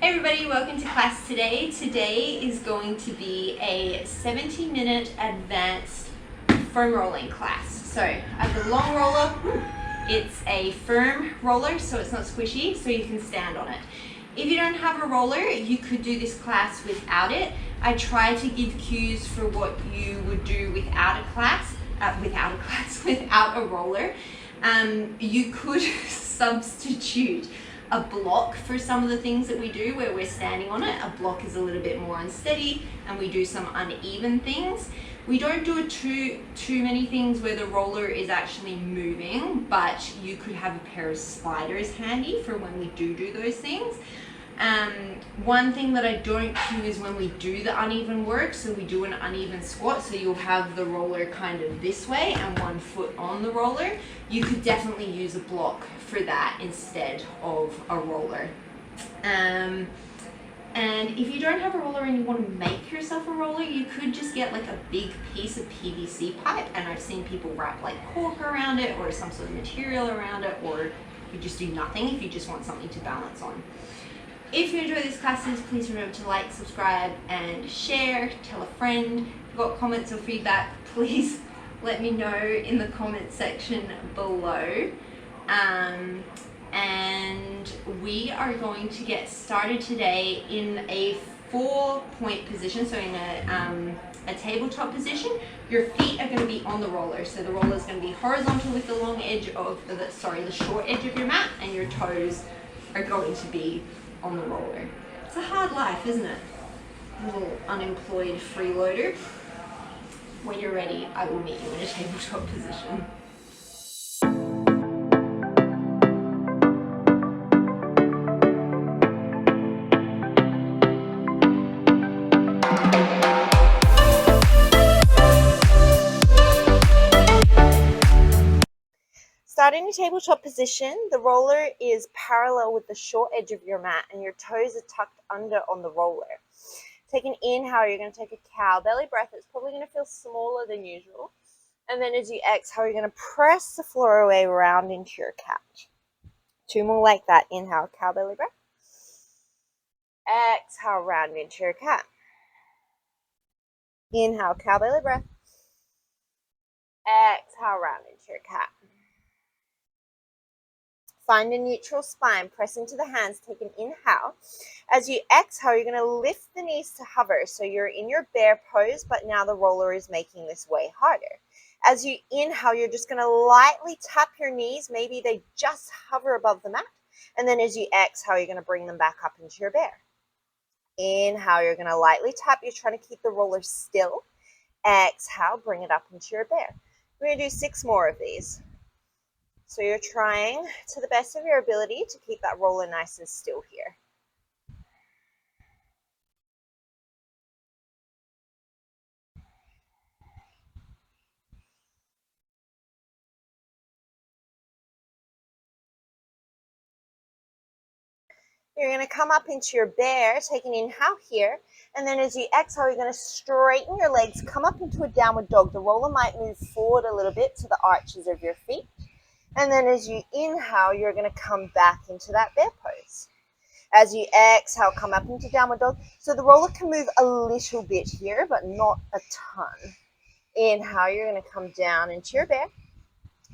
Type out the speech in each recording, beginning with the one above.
Hey everybody, welcome to class today. Today is going to be a 70-minute advanced foam rolling class. So I have the long roller. It's a firm roller, so it's not squishy, so you can stand on it. If you don't have a roller, you could do this class without it. I try to give cues for what you would do without a roller. You could substitute a block for some of the things that we do where we're standing on it. A block is a little bit more unsteady and we do some uneven things. We don't do too many things where the roller is actually moving, but you could have a pair of sliders handy for when we do those things. One thing that I don't do is when we do the uneven work, so we do an uneven squat, so you'll have the roller kind of this way and one foot on the roller. You could definitely use a block for that instead of a roller. And if you don't have a roller and you want to make yourself a roller, you could just get like a big piece of PVC pipe, and I've seen people wrap like cork around it or some sort of material around it, or you just do nothing if you just want something to balance on. If you enjoy these classes, please remember to like, subscribe, and share. Tell a friend. If you've got comments or feedback, please let me know in the comment section below. And we are going to get started today in a 4-point position, so in a tabletop position. Your feet are going to be on the roller, so the roller is going to be horizontal with the long edge of the short edge of your mat, and your toes are going to be on the roller. It's a hard life, isn't it? A little unemployed freeloader. When you're ready, I will meet you in a tabletop position. Start in your tabletop position. The roller is parallel with the short edge of your mat and your toes are tucked under on the roller. Take an inhale, you're going to take a cow belly breath. It's probably going to feel smaller than usual. And then as you exhale, you're going to press the floor away round into your cat. 2 more like that. Inhale, cow belly breath. Exhale, round into your cat. Inhale, cow belly breath. Exhale, round into your cat. Find a neutral spine, press into the hands, take an inhale. As you exhale, you're going to lift the knees to hover. So you're in your bear pose, but now the roller is making this way harder. As you inhale, you're just going to lightly tap your knees. Maybe they just hover above the mat. And then as you exhale, you're going to bring them back up into your bear. Inhale, you're going to lightly tap. You're trying to keep the roller still. Exhale, bring it up into your bear. We're going to do 6 more of these. So you're trying to the best of your ability to keep that roller nice and still here. You're going to come up into your bear, take an inhale here, and then as you exhale, you're going to straighten your legs, come up into a downward dog. The roller might move forward a little bit to the arches of your feet. And then as you inhale, you're going to come back into that bear pose. As you exhale, come up into downward dog. So the roller can move a little bit here, but not a ton. Inhale, you're going to come down into your bear.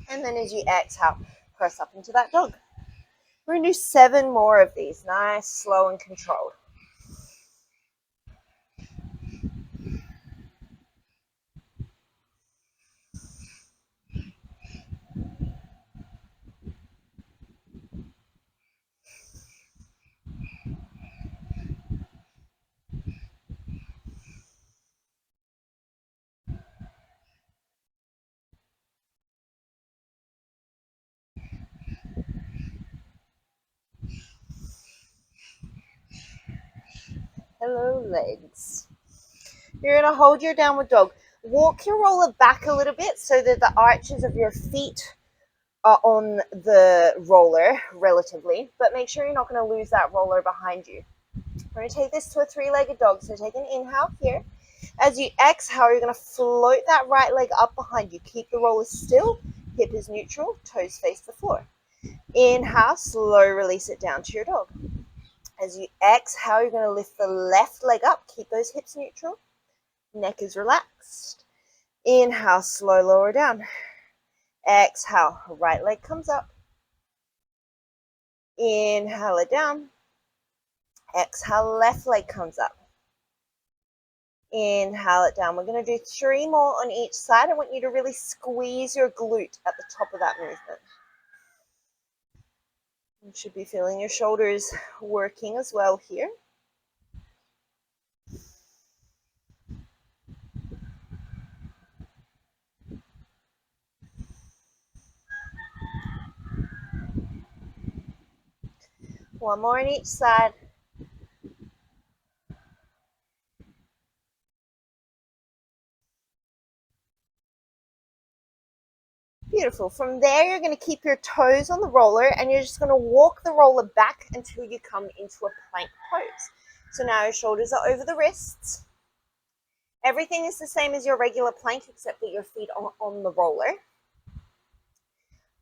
And then as you exhale, press up into that dog. We're going to do 7 more of these, nice, slow, and controlled. Hello, legs. You're going to hold your downward dog. Walk your roller back a little bit so that the arches of your feet are on the roller relatively, but make sure you're not going to lose that roller behind you. We're going to take this to a 3-legged dog. So take an inhale here. As you exhale, you're going to float that right leg up behind you. Keep the roller still. Hip is neutral. Toes face the floor. Inhale, slow release it down to your dog. As you exhale, you're going to lift the left leg up. Keep those hips neutral. Neck is relaxed. Inhale, slow lower down. Exhale, right leg comes up. Inhale it down. Exhale, left leg comes up. Inhale it down. We're going to do 3 more on each side. I want you to really squeeze your glute at the top of that movement. You should be feeling your shoulders working as well here. One more on each side. Beautiful. From there, you're going to keep your toes on the roller and you're just going to walk the roller back until you come into a plank pose. So now your shoulders are over the wrists. Everything is the same as your regular plank except that your feet are on the roller.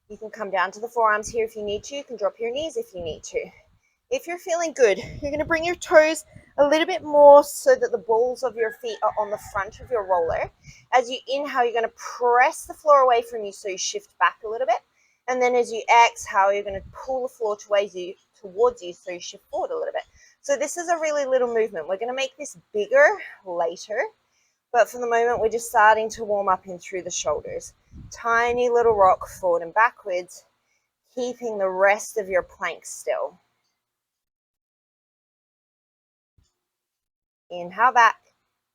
You can come down to the forearms here if you need to. You can drop your knees if you need to. If you're feeling good, you're going to bring your toes a little bit more so that the balls of your feet are on the front of your roller. As you inhale, you're going to press the floor away from you so you shift back a little bit. And then as you exhale, you're going to pull the floor towards you so you shift forward a little bit. So this is a really little movement. We're going to make this bigger later. But for the moment, we're just starting to warm up in through the shoulders. Tiny little rock forward and backwards, keeping the rest of your plank still. Inhale back,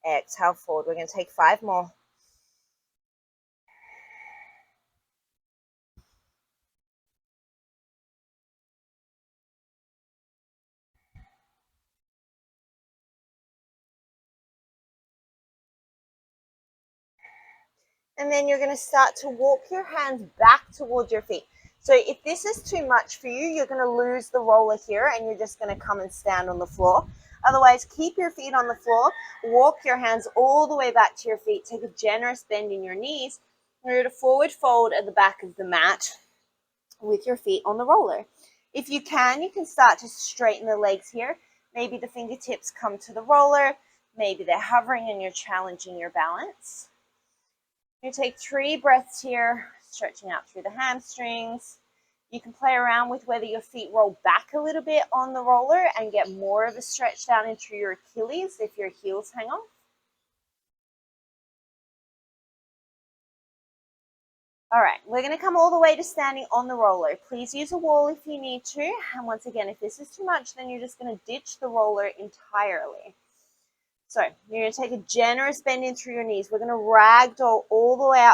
exhale forward. We're going to take 5 more. And then you're going to start to walk your hands back towards your feet. So if this is too much for you, you're going to lose the roller here and you're just going to come and stand on the floor. Otherwise, keep your feet on the floor, walk your hands all the way back to your feet, take a generous bend in your knees, and you're going to forward fold at the back of the mat with your feet on the roller. If you can start to straighten the legs here. Maybe the fingertips come to the roller, maybe they're hovering and you're challenging your balance. You take 3 breaths here, stretching out through the hamstrings. You can play around with whether your feet roll back a little bit on the roller and get more of a stretch down into your Achilles if your heels hang off. All right, we're going to come all the way to standing on the roller. Please use a wall if you need to. And once again, if this is too much, then you're just going to ditch the roller entirely. So you're going to take a generous bend in through your knees. We're going to ragdoll all the way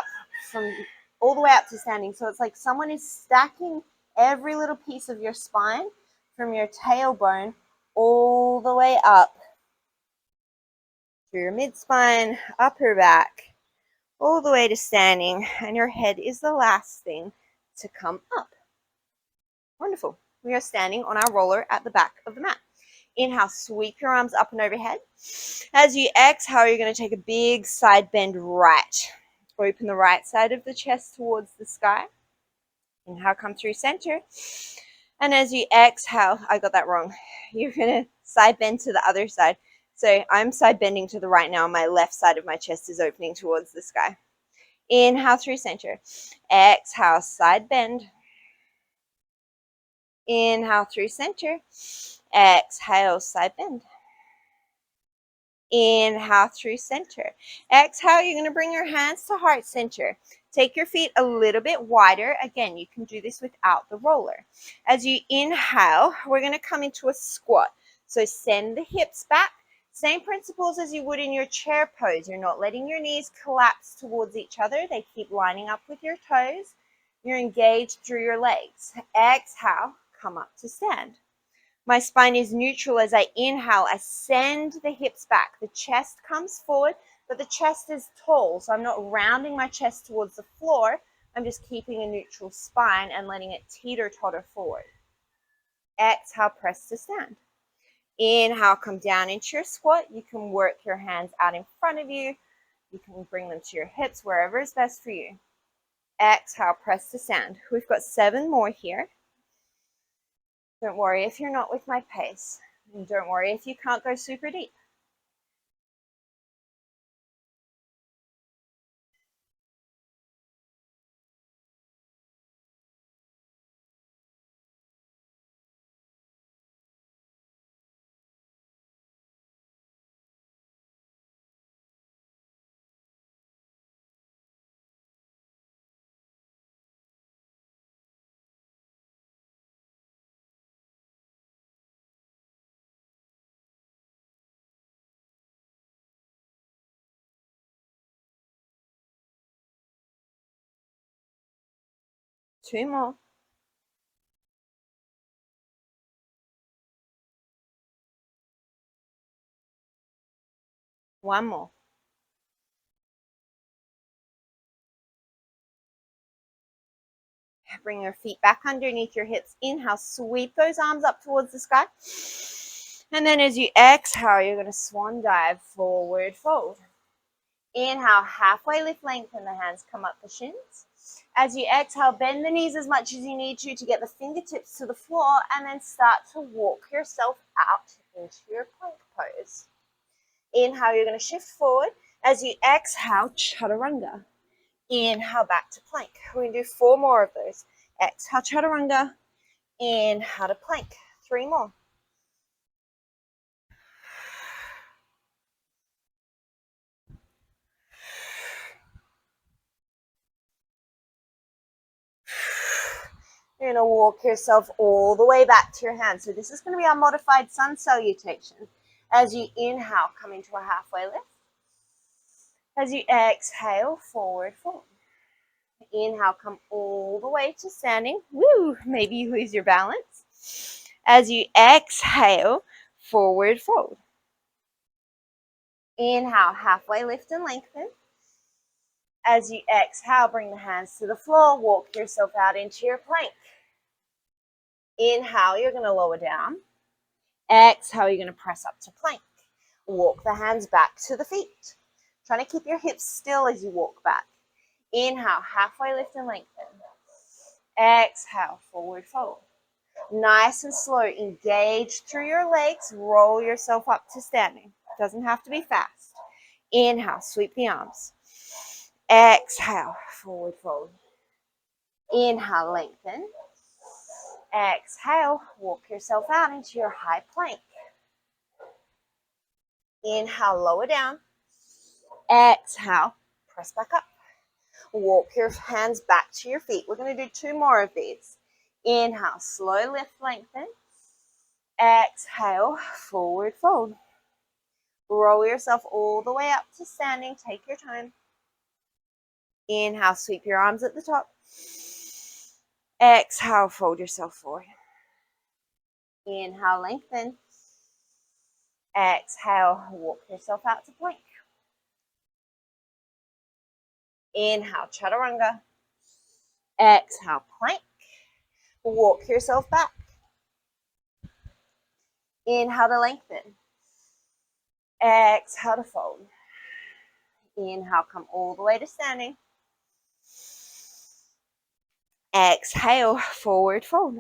up to standing. So it's like someone is stacking every little piece of your spine from your tailbone all the way up through your mid-spine, upper back, all the way to standing, and your head is the last thing to come up. Wonderful. We are standing on our roller at the back of the mat. Inhale, sweep your arms up and overhead. As you exhale, you're going to take a big side bend right. Open the right side of the chest towards the sky. Inhale, come through center. And as you exhale, I got that wrong. You're going to side bend to the other side. So I'm side bending to the right now. My left side of my chest is opening towards the sky. Inhale through center. Exhale, side bend. Inhale through center. Exhale, side bend. Inhale through center. Exhale, you're going to bring your hands to heart center. Take your feet a little bit wider. Again, you can do this without the roller. As you inhale, we're going to come into a squat. So send the hips back. Same principles as you would in your chair pose. You're not letting your knees collapse towards each other. They keep lining up with your toes. You're engaged through your legs. Exhale, come up to stand. My spine is neutral as I inhale. I send the hips back. The chest comes forward, but the chest is tall. So I'm not rounding my chest towards the floor. I'm just keeping a neutral spine and letting it teeter-totter forward. Exhale, press to stand. Inhale, come down into your squat. You can work your hands out in front of you. You can bring them to your hips, wherever is best for you. Exhale, press to stand. We've got 7 more here. Don't worry if you're not with my pace. And don't worry if you can't go super deep. Two more. One more. Bring your feet back underneath your hips. Inhale, sweep those arms up towards the sky. And then as you exhale, you're going to swan dive, forward fold. Inhale, halfway lift, lengthen the hands, come up the shins. As you exhale, bend the knees as much as you need to get the fingertips to the floor, and then start to walk yourself out into your plank pose. Inhale, you're going to shift forward. As you exhale, chaturanga. Inhale, back to plank. We're going to do 4 more of those. Exhale, chaturanga. Inhale to plank. 3 more. You're going to walk yourself all the way back to your hands. So this is going to be our modified sun salutation. As you inhale, come into a halfway lift. As you exhale, forward fold. Inhale, come all the way to standing. Woo! Maybe you lose your balance. As you exhale, forward fold. Inhale, halfway lift and lengthen. As you exhale, bring the hands to the floor. Walk yourself out into your plank. Inhale, you're going to lower down. Exhale, you're going to press up to plank. Walk the hands back to the feet. Trying to keep your hips still as you walk back. Inhale, halfway lift and lengthen. Exhale, forward fold. Nice and slow, engage through your legs. Roll yourself up to standing. Doesn't have to be fast. Inhale, sweep the arms. Exhale, forward fold. Inhale, lengthen. Exhale, walk yourself out into your high plank. Inhale, lower down. Exhale, press back up. Walk your hands back to your feet. We're going to do 2 more of these. Inhale, slow lift, lengthen. Exhale, forward fold. Roll yourself all the way up to standing. Take your time. Inhale, sweep your arms at the top. Exhale, fold yourself forward. Inhale, lengthen. Exhale, walk yourself out to plank. Inhale, chaturanga. Exhale, plank. Walk yourself back. Inhale to lengthen. Exhale to fold. Inhale, come all the way to standing. Exhale, forward fold.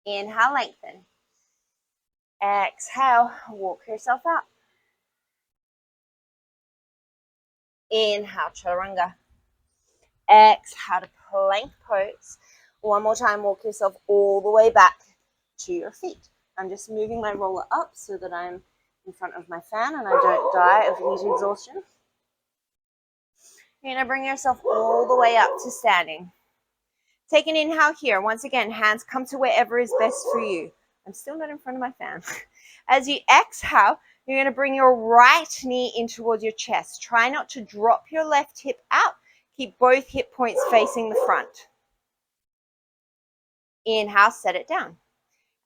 Inhale, lengthen. Exhale, walk yourself out. Inhale, chaturanga. Exhale to plank pose. One more time, walk yourself all the way back to your feet. I'm just moving my roller up so that I'm in front of my fan and I don't die of heat exhaustion. You're going to bring yourself all the way up to standing. Take an inhale here. Once again, hands come to wherever is best for you. I'm still not in front of my fan. As you exhale, you're going to bring your right knee in towards your chest. Try not to drop your left hip out. Keep both hip points facing the front. Inhale, set it down.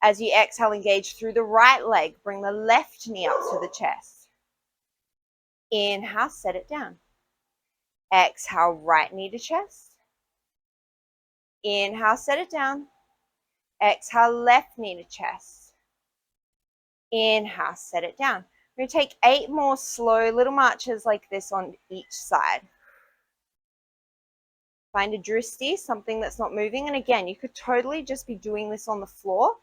As you exhale, engage through the right leg. Bring the left knee up to the chest. Inhale, set it down. Exhale, right knee to chest. Inhale, set it down. Exhale, left knee to chest. Inhale, set it down. We're going to take 8 more slow little marches like this on each side. Find a drishti, something that's not moving. And again, you could totally just be doing this on the floor.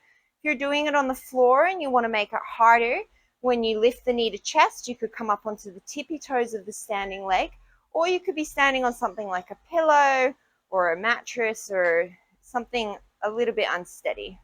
If you're doing it on the floor and you want to make it harder, when you lift the knee to chest, you could come up onto the tippy toes of the standing leg, or you could be standing on something like a pillow or a mattress or something a little bit unsteady.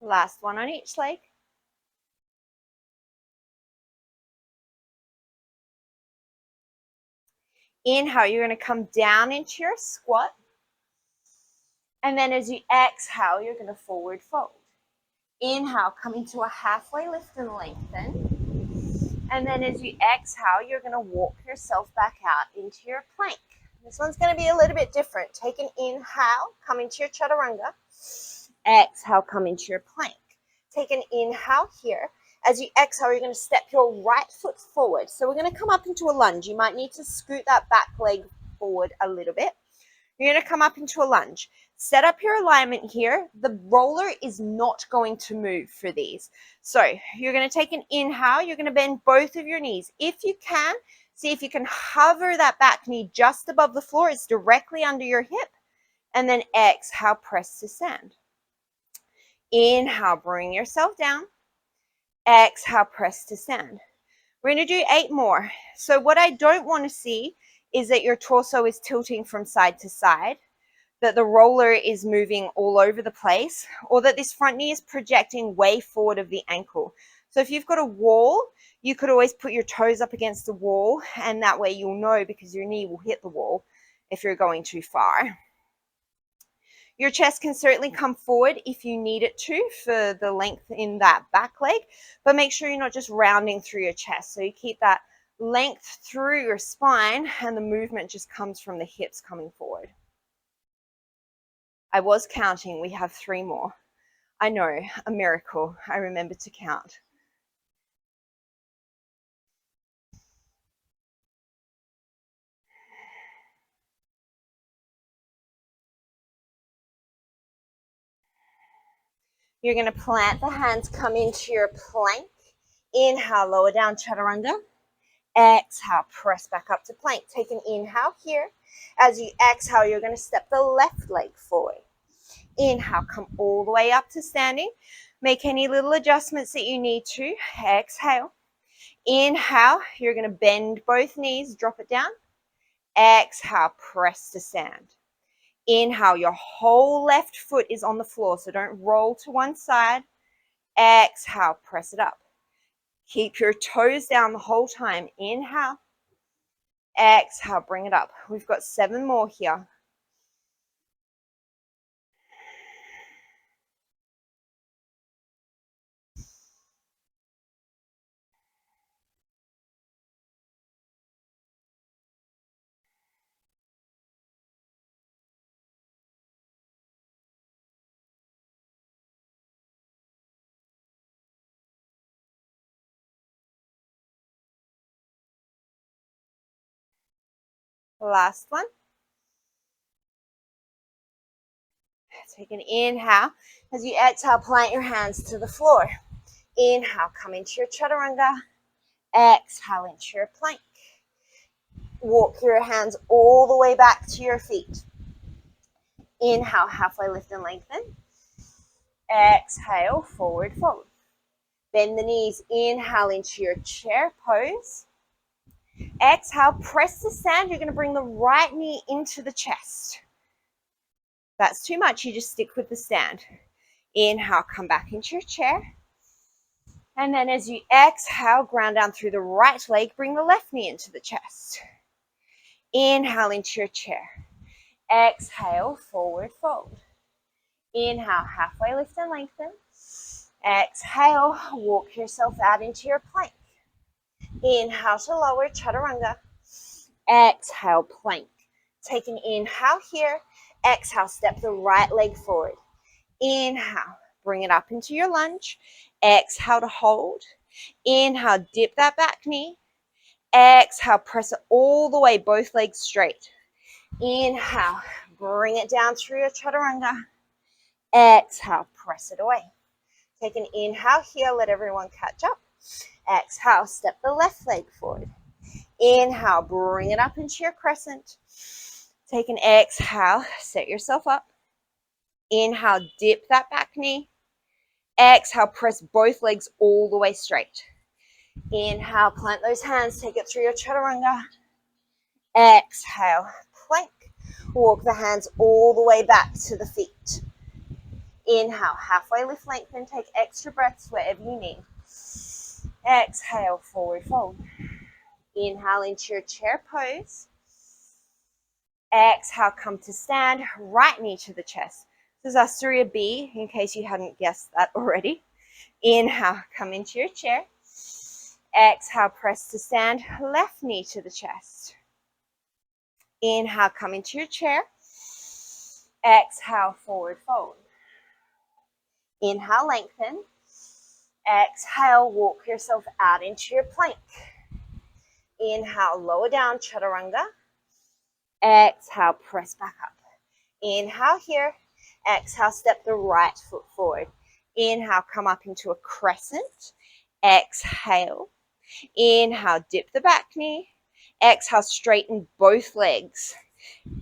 Last one on each leg. Inhale, you're going to come down into your squat. And then as you exhale, you're going to forward fold. Inhale, come into a halfway lift and lengthen. And then as you exhale, you're going to walk yourself back out into your plank. This one's going to be a little bit different. Take an inhale, come into your chaturanga. Exhale, come into your plank. Take an inhale here. As you exhale, you're going to step your right foot forward. So we're going to come up into a lunge. You might need to scoot that back leg forward a little bit. You're going to come up into a lunge. Set up your alignment here. The roller is not going to move for these. So you're going to take an inhale. You're going to bend both of your knees. If you can, see if you can hover that back knee just above the floor. It's directly under your hip. And then exhale, press to stand. Inhale, bring yourself down. Exhale, press to stand. We're going to do 8 more. So what I don't want to see is that your torso is tilting from side to side, that the roller is moving all over the place, or that this front knee is projecting way forward of the ankle. So if you've got a wall, you could always put your toes up against the wall, and that way you'll know because your knee will hit the wall if you're going too far. Your chest can certainly come forward if you need it to for the length in that back leg, but make sure you're not just rounding through your chest. So you keep that length through your spine and the movement just comes from the hips coming forward. I was counting. We have 3 more. I know, a miracle. I remembered to count. You're going to plant the hands, come into your plank. Inhale, lower down, chaturanga. Exhale, press back up to plank. Take an inhale here. As you exhale, you're going to step the left leg forward. Inhale, come all the way up to standing. Make any little adjustments that you need to. Exhale. Inhale, you're going to bend both knees, drop it down. Exhale, press to stand. Inhale, your whole left foot is on the floor, so don't roll to one side. Exhale, press it up. Keep your toes down the whole time. Inhale. Exhale, bring it up. We've got 7 more here. Last one. Take an inhale. As you exhale, plant your hands to the floor. Inhale, come into your chaturanga. Exhale into your plank. Walk your hands all the way back to your feet. Inhale, halfway lift and lengthen. Exhale, forward fold. Bend the knees. Inhale into your chair pose. Exhale, press to stand. You're going to bring the right knee into the chest. That's too much. You just stick with the stand. Inhale, come back into your chair. And then as you exhale, ground down through the right leg, bring the left knee into the chest. Inhale into your chair. Exhale, forward fold. Inhale, halfway lift and lengthen. Exhale, walk yourself out into your plank. Inhale to lower, chaturanga. Exhale, plank. Take an inhale here. Exhale, step the right leg forward. Inhale, bring it up into your lunge. Exhale to hold. Inhale, dip that back knee. Exhale, press it all the way, both legs straight. Inhale, bring it down through your chaturanga. Exhale, press it away. Take an inhale here, let everyone catch up. Exhale, step the left leg forward. Inhale, bring it up into your crescent. Take an exhale, set yourself up. Inhale, dip that back knee. Exhale, press both legs all the way straight. Inhale, plant those hands, take it through your chaturanga. Exhale, plank. Walk the hands all the way back to the feet. Inhale, halfway lift, lengthen, take extra breaths wherever you need. Exhale, forward fold. Inhale into your chair pose. Exhale, come to stand, right knee to the chest. This is our Surya B, in case you hadn't guessed that already. Inhale, come into your chair. Exhale, press to stand, left knee to the chest. Inhale, come into your chair. Exhale, forward fold. Inhale, lengthen. Exhale, walk yourself out into your plank. Inhale, lower down, chaturanga. Exhale, press back up. Inhale here. Exhale, step the right foot forward. Inhale, come up into a crescent. Exhale. Inhale, dip the back knee. Exhale, straighten both legs.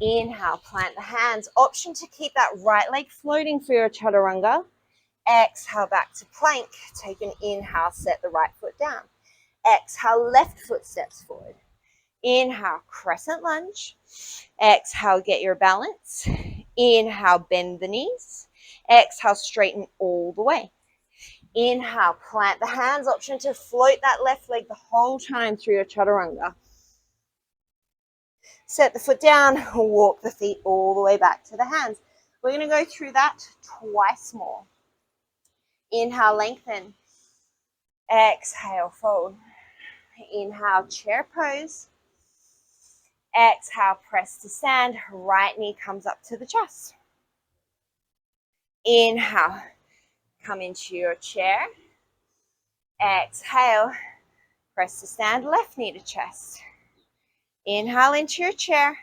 Inhale, plant the hands. Option to keep that right leg floating for your chaturanga. Exhale, back to plank. Take an inhale, set the right foot down. Exhale, left foot steps forward. Inhale, crescent lunge. Exhale, get your balance. Inhale, bend the knees. Exhale, straighten all the way. Inhale, plant the hands. Option to float that left leg the whole time through your chaturanga. Set the foot down, walk the feet all the way back to the hands. We're going to go through that twice more. Inhale, lengthen. Exhale, fold. Inhale, chair pose. Exhale, press to stand. Right knee comes up to the chest. Inhale, come into your chair. Exhale, press to stand. Left knee to chest. Inhale into your chair.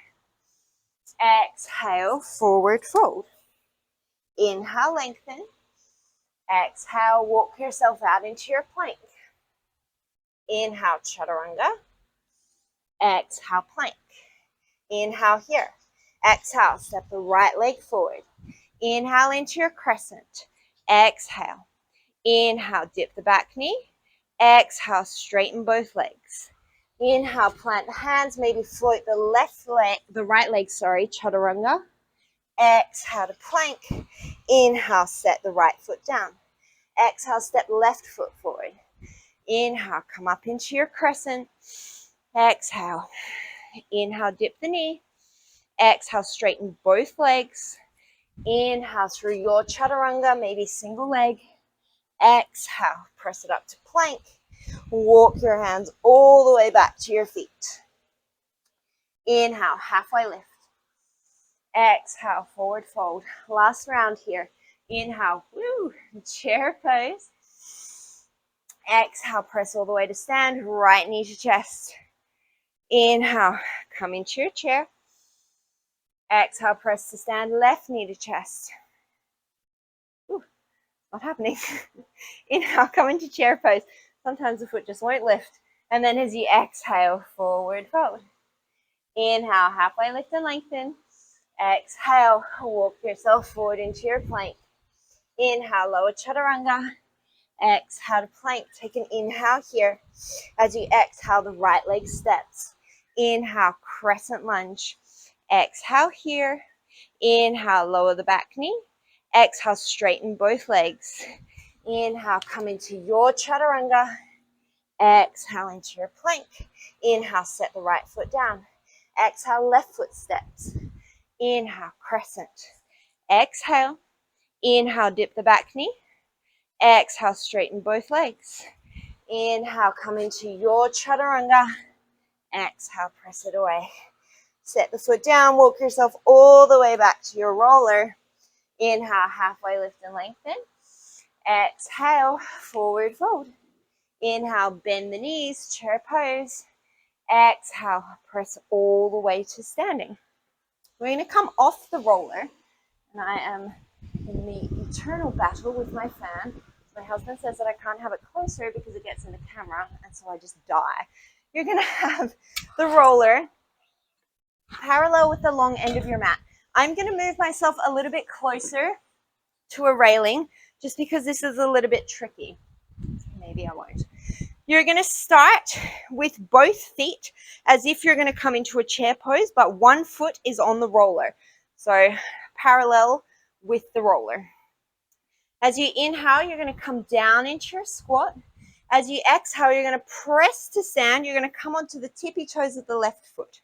Exhale, forward fold. Inhale, lengthen. Exhale, walk yourself out into your plank. Inhale, chaturanga. Exhale, plank. Inhale here. Exhale, step the right leg forward. Inhale into your crescent. Exhale. Inhale, dip the back knee. Exhale, straighten both legs. Inhale, plant the hands, maybe float the right leg, chaturanga. Exhale to plank. Inhale, set the right foot down. Exhale, step left foot forward. Inhale, come up into your crescent. Exhale. Inhale, dip the knee. Exhale, straighten both legs. Inhale through your chaturanga, maybe single leg. Exhale, press it up to plank. Walk your hands all the way back to your feet. Inhale, halfway lift. Exhale, forward fold. Last round here. Inhale, chair pose. Exhale, press all the way to stand, right knee to chest. Inhale, come into your chair. Exhale, press to stand, left knee to chest. Not happening. Inhale, come into chair pose. Sometimes the foot just won't lift. And then as you exhale, forward fold. Inhale, halfway lift and lengthen. Exhale, walk yourself forward into your plank. Inhale, lower chaturanga. Exhale to plank. Take an inhale here. As you exhale, the right leg steps. Inhale, crescent lunge. Exhale here. Inhale, lower the back knee. Exhale, straighten both legs. Inhale, come into your chaturanga. Exhale into your plank. Inhale, set the right foot down. Exhale, left foot steps. Inhale, crescent. Exhale. Inhale, dip the back knee. Exhale, straighten both legs. Inhale, come into your chaturanga. Exhale, press it away. Set the foot down, walk yourself all the way back to your roller. Inhale, halfway lift and lengthen. Exhale, forward fold. Inhale, bend the knees, chair pose. Exhale, press all the way to standing. We're going to come off the roller, and I am in the eternal battle with my fan. My husband says that I can't have it closer because it gets in the camera, and so I just die. You're going to have the roller parallel with the long end of your mat. I'm going to move myself a little bit closer to a railing just because this is a little bit tricky. Maybe I won't. You're going to start with both feet as if you're going to come into a chair pose, but one foot is on the roller. So parallel with the roller. As you inhale, you're going to come down into your squat. As you exhale, you're going to press to stand. You're going to come onto the tippy toes of the left foot.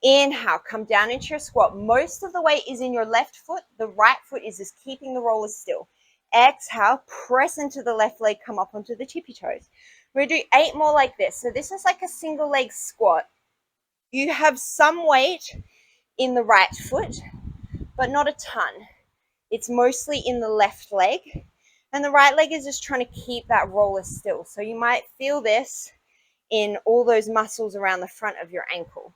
Inhale, come down into your squat. Most of the weight is in your left foot. The right foot is just keeping the roller still. Exhale, press into the left leg, come up onto the tippy toes. We're going to do 8 more like this. So this is like a single leg squat. You have some weight in the right foot, but not a ton. It's mostly in the left leg. And the right leg is just trying to keep that roller still. So you might feel this in all those muscles around the front of your ankle.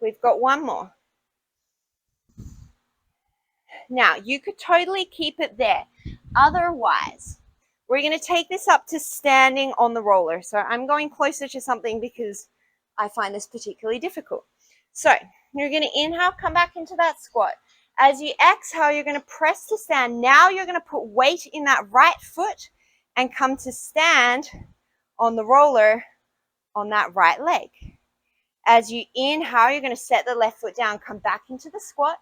We've got one more. Now, you could totally keep it there. Otherwise, we're going to take this up to standing on the roller. So I'm going closer to something because I find this particularly difficult. So you're going to inhale, come back into that squat. As you exhale, you're going to press to stand. Now you're going to put weight in that right foot and come to stand on the roller on that right leg. As you inhale, you're going to set the left foot down, come back into the squat.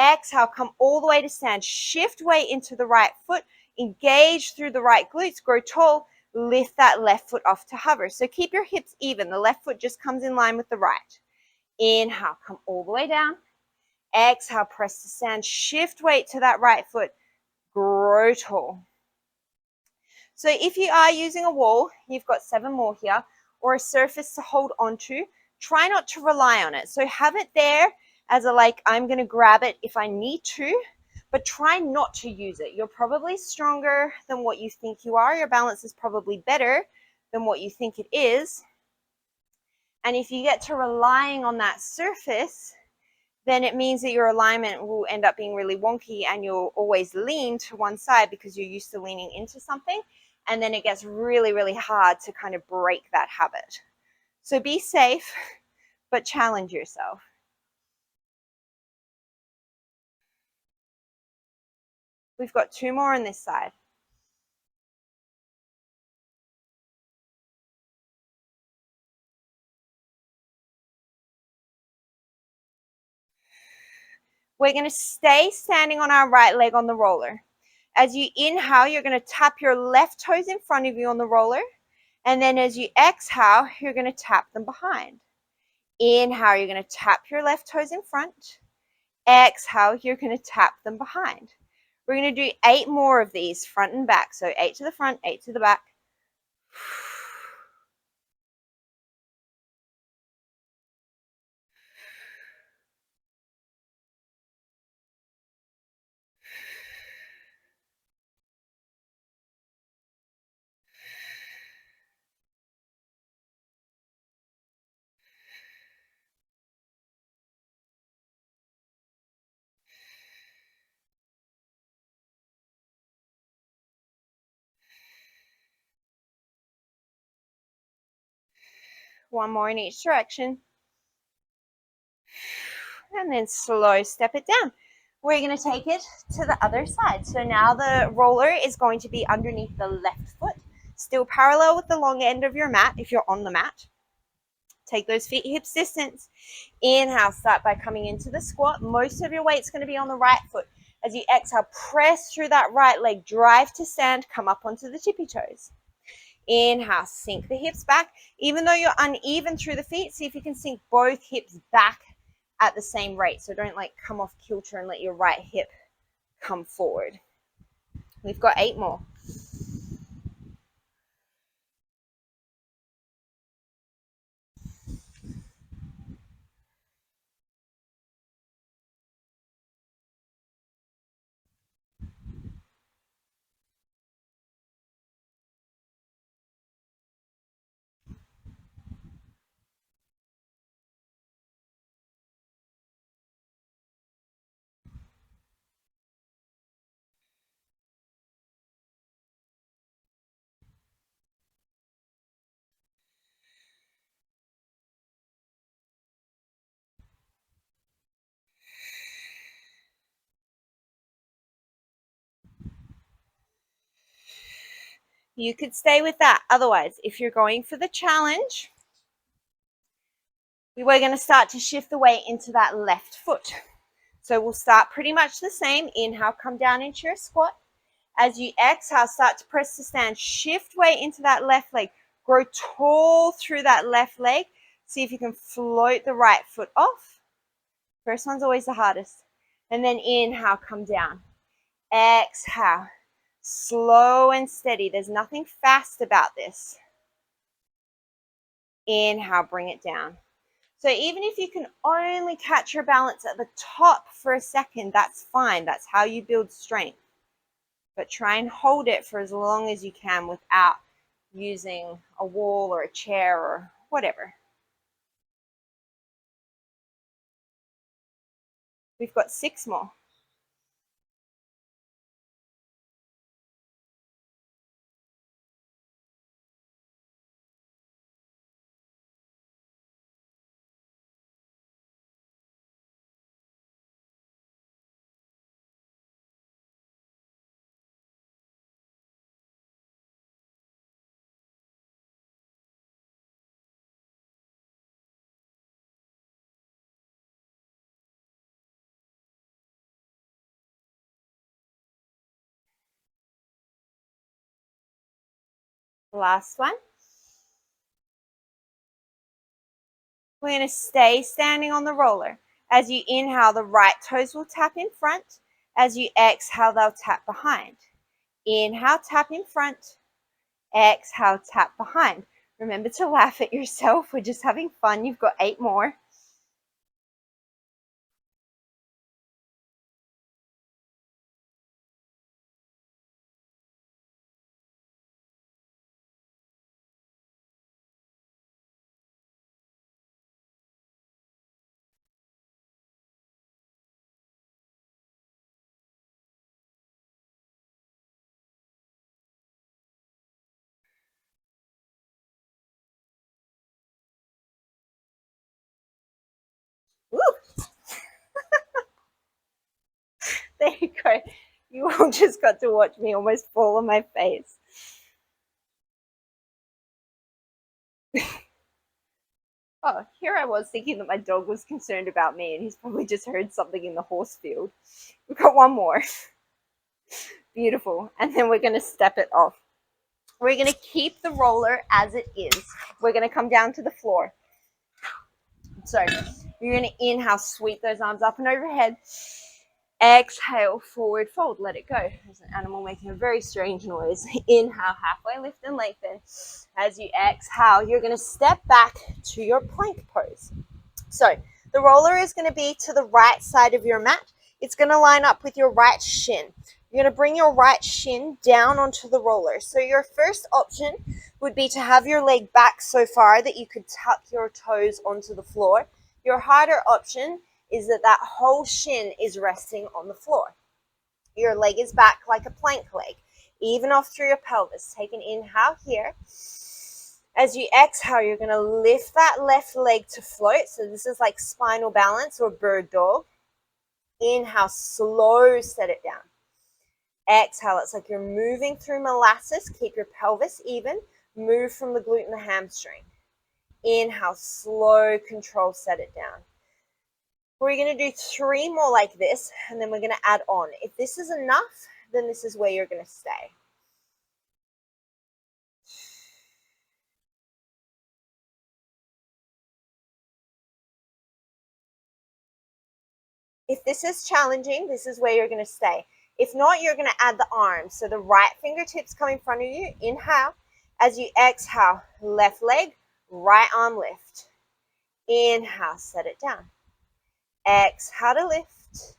Exhale, come all the way to stand. Shift weight into the right foot. Engage through the right glutes. Grow tall. Lift that left foot off to hover. So keep your hips even. The left foot just comes in line with the right. Inhale, come all the way down. Exhale, press to stand. Shift weight to that right foot. Grow tall. So if you are using a wall, you've got 7 more here, or a surface to hold onto. Try not to rely on it. So have it there as a like, I'm going to grab it if I need to, but try not to use it. You're probably stronger than what you think you are. Your balance is probably better than what you think it is. And if you get to relying on that surface, then it means that your alignment will end up being really wonky and you'll always lean to one side because you're used to leaning into something. And then it gets really, really hard to kind of break that habit. So be safe, but challenge yourself. We've got 2 more on this side. We're going to stay standing on our right leg on the roller. As you inhale, you're going to tap your left toes in front of you on the roller. And then as you exhale, you're going to tap them behind. Inhale, you're going to tap your left toes in front. Exhale, you're going to tap them behind. We're going to do 8 more of these, front and back. So 8 to the front, 8 to the back. One more in each direction. And then slow step it down. We're going to take it to the other side. So now the roller is going to be underneath the left foot, still parallel with the long end of your mat if you're on the mat. Take those feet hips distance. Inhale, start by coming into the squat. Most of your weight's going to be on the right foot. As you exhale, press through that right leg, drive to stand, come up onto the tippy toes. Inhale, sink the hips back. Even though you're uneven through the feet, see if you can sink both hips back at the same rate. So don't like come off kilter and let your right hip come forward. We've got 8 more. You could stay with that. Otherwise, if you're going for the challenge, we're going to start to shift the weight into that left foot. So we'll start pretty much the same. Inhale, come down into your squat. As you exhale, start to press to stand. Shift weight into that left leg. Grow tall through that left leg. See if you can float the right foot off. First one's always the hardest. And then inhale, come down. Exhale. Slow and steady. There's nothing fast about this. Inhale, bring it down. So even if you can only catch your balance at the top for a second, that's fine. That's how you build strength. But try and hold it for as long as you can without using a wall or a chair or whatever. We've got 6 more. Last one. We're going to stay standing on the roller. As you inhale, the right toes will tap in front. As you exhale, they'll tap behind. Inhale, tap in front. Exhale, tap behind. Remember to laugh at yourself. We're just having fun. You've got 8 more. Woo! There you go. You all just got to watch me almost fall on my face. Oh, here I was thinking that my dog was concerned about me and he's probably just heard something in the horse field. We've got 1 more. Beautiful. And then we're going to step it off. We're going to keep the roller as it is. We're going to come down to the floor. So you're going to inhale, sweep those arms up and overhead. Exhale, forward fold, let it go. There's an animal making a very strange noise. Inhale, halfway lift and lengthen. As you exhale, you're going to step back to your plank pose. So the roller is going to be to the right side of your mat. It's going to line up with your right shin. You're going to bring your right shin down onto the roller. So your first option would be to have your leg back so far that you could tuck your toes onto the floor. Your harder option is that whole shin is resting on the floor. Your leg is back like a plank leg. Even off through your pelvis. Take an inhale here. As you exhale, you're going to lift that left leg to float. So this is like spinal balance or bird dog. Inhale, slow, set it down. Exhale, it's like you're moving through molasses. Keep your pelvis even. Move from the glute and the hamstring. Inhale, slow, control, set it down. We're going to do 3 more like this, and then we're going to add on. If this is enough, then this is where you're going to stay. If this is challenging, this is where you're going to stay. If not, you're going to add the arms. So the right fingertips come in front of you. Inhale. As you exhale, left leg, right arm lift. Inhale, set it down. Exhale to lift.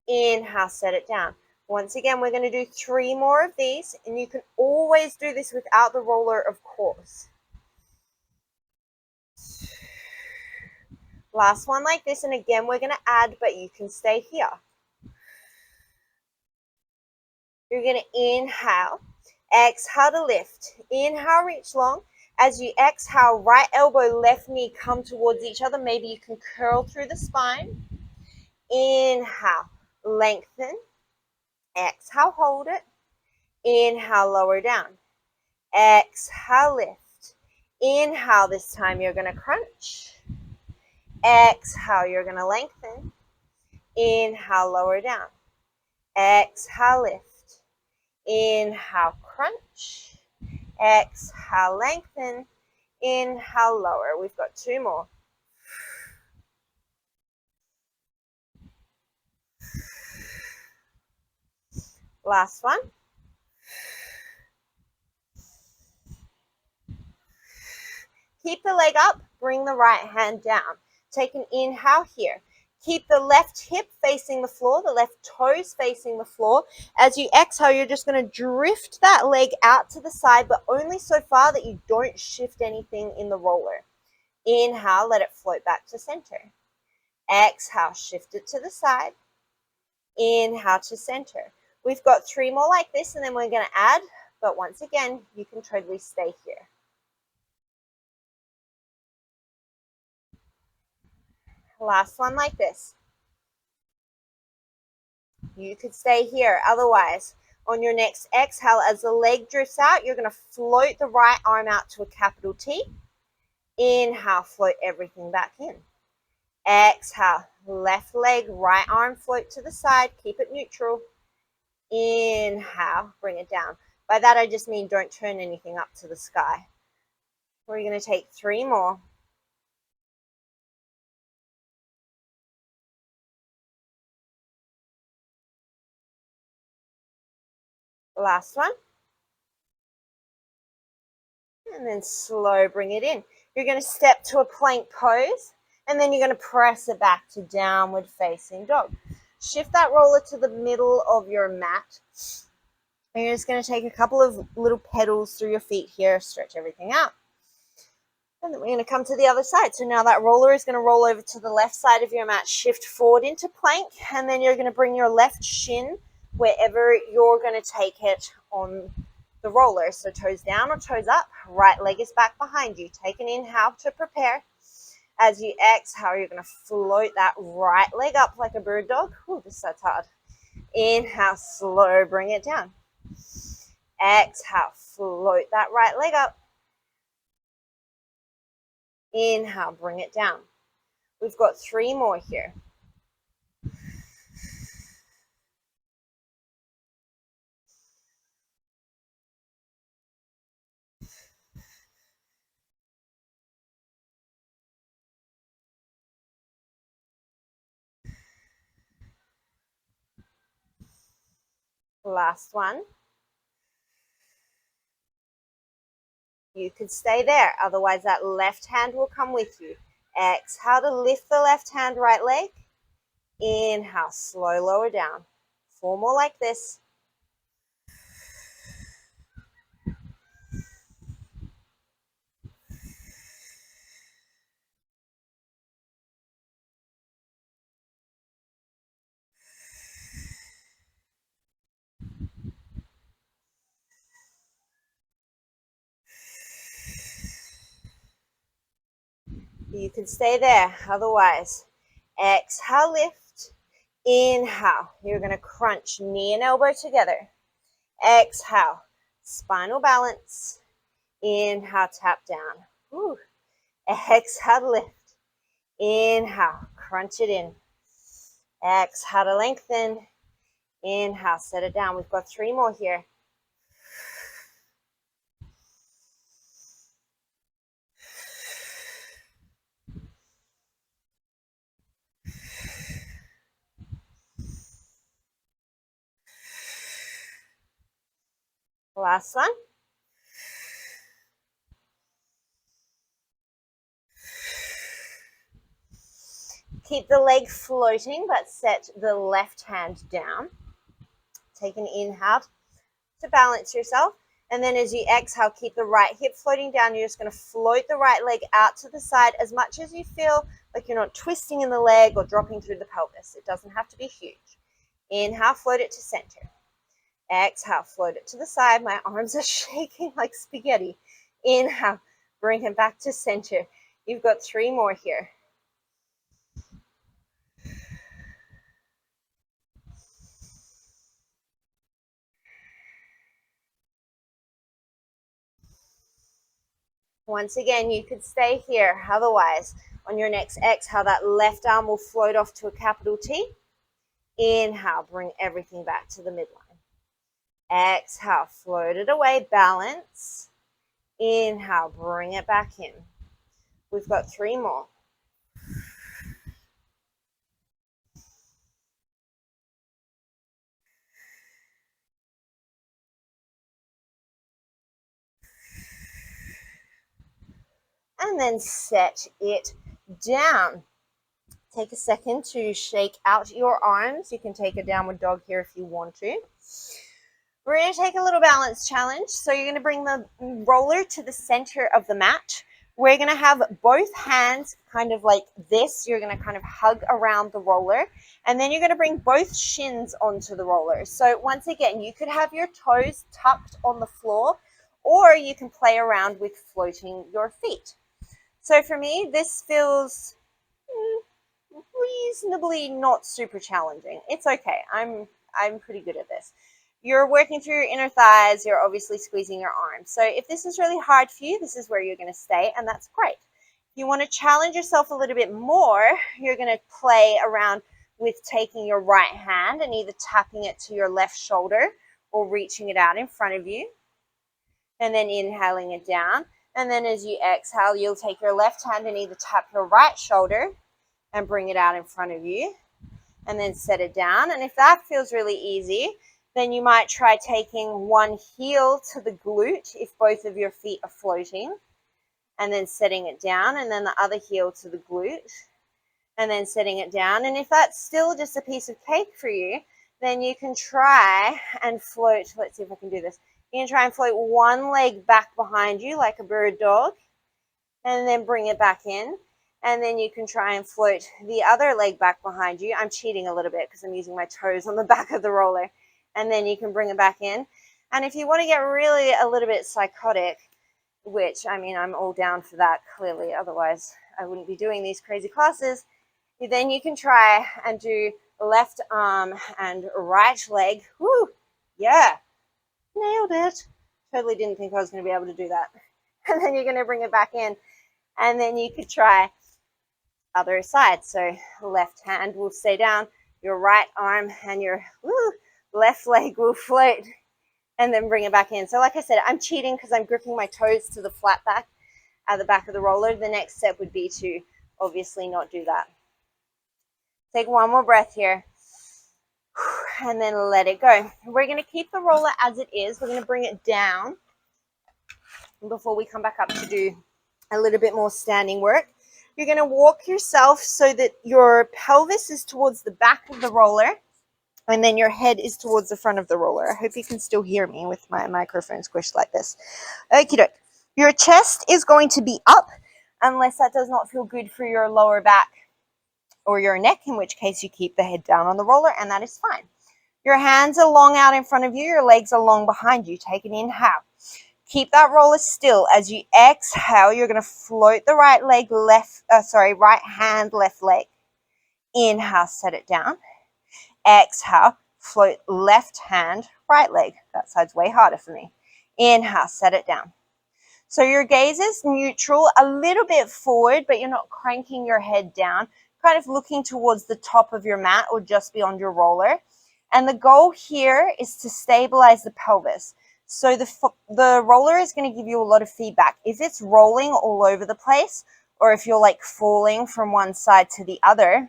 Inhale, set it down. Once again, we're going to do 3 more of these, and you can always do this without the roller, of course. Last one like this, and again, we're going to add, but you can stay here. You're going to inhale, exhale to lift. Inhale, reach long. As you exhale, right elbow, left knee come towards each other. Maybe you can curl through the spine. Inhale, lengthen. Exhale, hold it. Inhale, lower down. Exhale, lift. Inhale, this time you're going to crunch. Exhale, you're going to lengthen. Inhale, lower down. Exhale, lift. Inhale, crunch. Exhale, lengthen. Inhale, lower. We've got 2 more. Last one. Keep the leg up, bring the right hand down. Take an inhale here. Keep the left hip facing the floor, the left toes facing the floor. As you exhale, you're just going to drift that leg out to the side, but only so far that you don't shift anything in the roller. Inhale, let it float back to center. Exhale, shift it to the side. Inhale to center. We've got 3 more like this, and then we're going to add, but once again, you can totally stay here. Last one like this. You could stay here. Otherwise, on your next exhale, as the leg drifts out, you're going to float the right arm out to a capital T. Inhale, float everything back in. Exhale, left leg, right arm float to the side. Keep it neutral. Inhale, bring it down. By that, I just mean don't turn anything up to the sky. We're going to take 3 more. Last one. And then slow, bring it in. You're going to step to a plank pose, and then you're going to press it back to downward facing dog. Shift that roller to the middle of your mat. And you're just going to take a couple of little pedals through your feet here, stretch everything out. And then we're going to come to the other side. So now that roller is going to roll over to the left side of your mat, shift forward into plank, and then you're going to bring your left shin wherever you're going to take it on the roller. So toes down or toes up, right leg is back behind you. Take an inhale to prepare. As you exhale, you're going to float that right leg up like a bird dog. Ooh, this that's hard. Inhale, slow, bring it down. Exhale, float that right leg up. Inhale, bring it down. We've got 3 more here. Last one. You could stay there, otherwise that left hand will come with you. Exhale to lift the left hand, right leg. Inhale, slow, lower down. 4 more like this. You can stay there, otherwise. Exhale, lift. Inhale, you're going to crunch knee and elbow together. Exhale, spinal balance. Inhale, tap down. Whew. Exhale, lift. Inhale, crunch it in. Exhale to lengthen. Inhale, set it down. We've got 3 more here. Last one. Keep the leg floating, but set the left hand down. Take an inhale to balance yourself. And then as you exhale, keep the right hip floating down. You're just going to float the right leg out to the side as much as you feel like you're not twisting in the leg or dropping through the pelvis. It doesn't have to be huge. Inhale, float it to center. Exhale, float it to the side. My arms are shaking like spaghetti. Inhale, bring it back to center. You've got 3 more here. Once again, you could stay here. Otherwise, on your next exhale, that left arm will float off to a capital T. Inhale, bring everything back to the midline. Exhale, float it away, balance. Inhale, bring it back in. We've got 3 more. And then set it down. Take a second to shake out your arms. You can take a downward dog here if you want to. We're going to take a little balance challenge. So you're going to bring the roller to the center of the mat. We're going to have both hands kind of like this. You're going to kind of hug around the roller. And then you're going to bring both shins onto the roller. So once again, you could have your toes tucked on the floor, or you can play around with floating your feet. So for me, this feels reasonably not super challenging. It's okay. I'm pretty good at this. You're working through your inner thighs. You're obviously squeezing your arms. So if this is really hard for you, this is where you're going to stay, and that's great. If you want to challenge yourself a little bit more, you're going to play around with taking your right hand and either tapping it to your left shoulder or reaching it out in front of you, and then inhaling it down. And then as you exhale, you'll take your left hand and either tap your right shoulder and bring it out in front of you, and then set it down. And if that feels really easy, then you might try taking one heel to the glute if both of your feet are floating, and then setting it down, and then the other heel to the glute, and then setting it down. And if that's still just a piece of cake for you, then you can try and float. Let's see if I can do this. You can try and float one leg back behind you like a bird dog, and then bring it back in. And then you can try and float the other leg back behind you. I'm cheating a little bit because I'm using my toes on the back of the roller. And then you can bring it back in. And if you want to get really a little bit psychotic, which, I mean, I'm all down for that, clearly. Otherwise, I wouldn't be doing these crazy classes. Then you can try and do left arm and right leg. Woo! Yeah. Nailed it. Totally didn't think I was going to be able to do that. And then you're going to bring it back in. And then you could try other side. So left hand will stay down. Your right arm and your left leg will float. And then bring it back in. So like I said, I'm cheating because I'm gripping my toes to the flat back at the back of the roller. The next step would be to obviously not do that. Take one more breath here. And then let it go. We're going to keep the roller as it is. We're going to bring it down before we come back up to do a little bit more standing work. You're going to walk yourself so that your pelvis is towards the back of the roller, and then your head is towards the front of the roller. I hope you can still hear me with my microphone squished like this. Okie doke. Your chest is going to be up unless that does not feel good for your lower back or your neck, in which case you keep the head down on the roller, and that is fine. Your hands are long out in front of you. Your legs are long behind you. Take an inhale. Keep that roller still. As you exhale, you're going to float the right hand, left leg. Inhale, set it down. Exhale, float left hand, right leg. That side's way harder for me. Inhale, set it down. So your gaze is neutral, a little bit forward, but you're not cranking your head down, kind of looking towards the top of your mat or just beyond your roller. And the goal here is to stabilize the pelvis. So the roller is going to give you a lot of feedback. If it's rolling all over the place, or if you're like falling from one side to the other,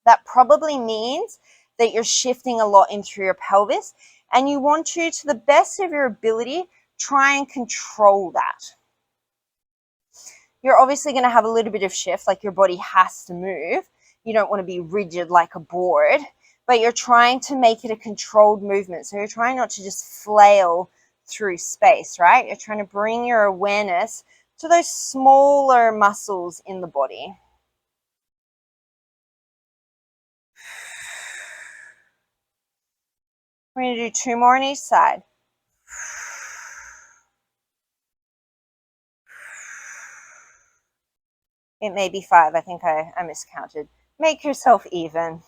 that probably means that you're shifting a lot in through your pelvis. And you want to the best of your ability, try and control that. You're obviously going to have a little bit of shift, like your body has to move. You don't want to be rigid like a board, but you're trying to make it a controlled movement. So you're trying not to just flail through space, right? You're trying to bring your awareness to those smaller muscles in the body. We're going to do 2 more on each side. It may be 5. I think I miscounted. Make yourself even.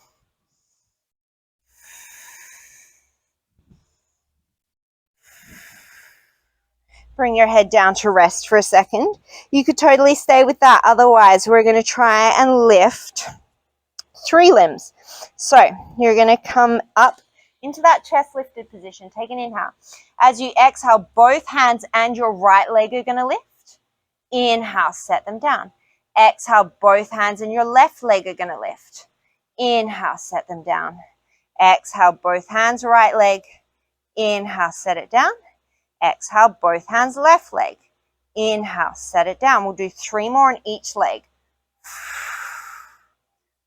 Bring your head down to rest for a second. You could totally stay with that. Otherwise, we're going to try and lift 3 limbs. So you're going to come up into that chest lifted position. Take an inhale. As you exhale, both hands and your right leg are going to lift. Inhale, set them down. Exhale, both hands and your left leg are going to lift. Inhale, set them down. Exhale, both hands, right leg. Inhale, set it down. Exhale, both hands, left leg. Inhale, set it down. We'll do 3 more on each leg.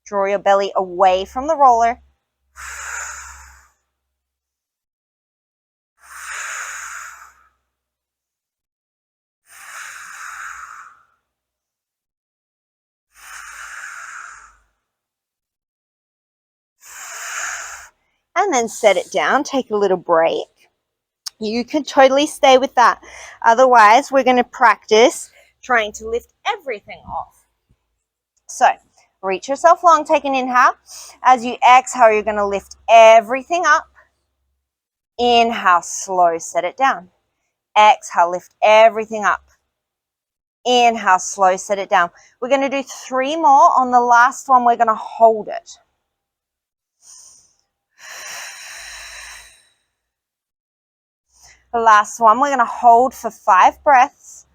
Draw your belly away from the roller. And then set it down. Take a little break. You can totally stay with that. Otherwise, we're going to practice trying to lift everything off. So, reach yourself long. Take an inhale. As you exhale, you're going to lift everything up. Inhale, slow, set it down. Exhale, lift everything up. Inhale, slow, set it down. We're going to do 3 more. On the last one, we're going to hold it. The last one, we're going to hold for 5 breaths.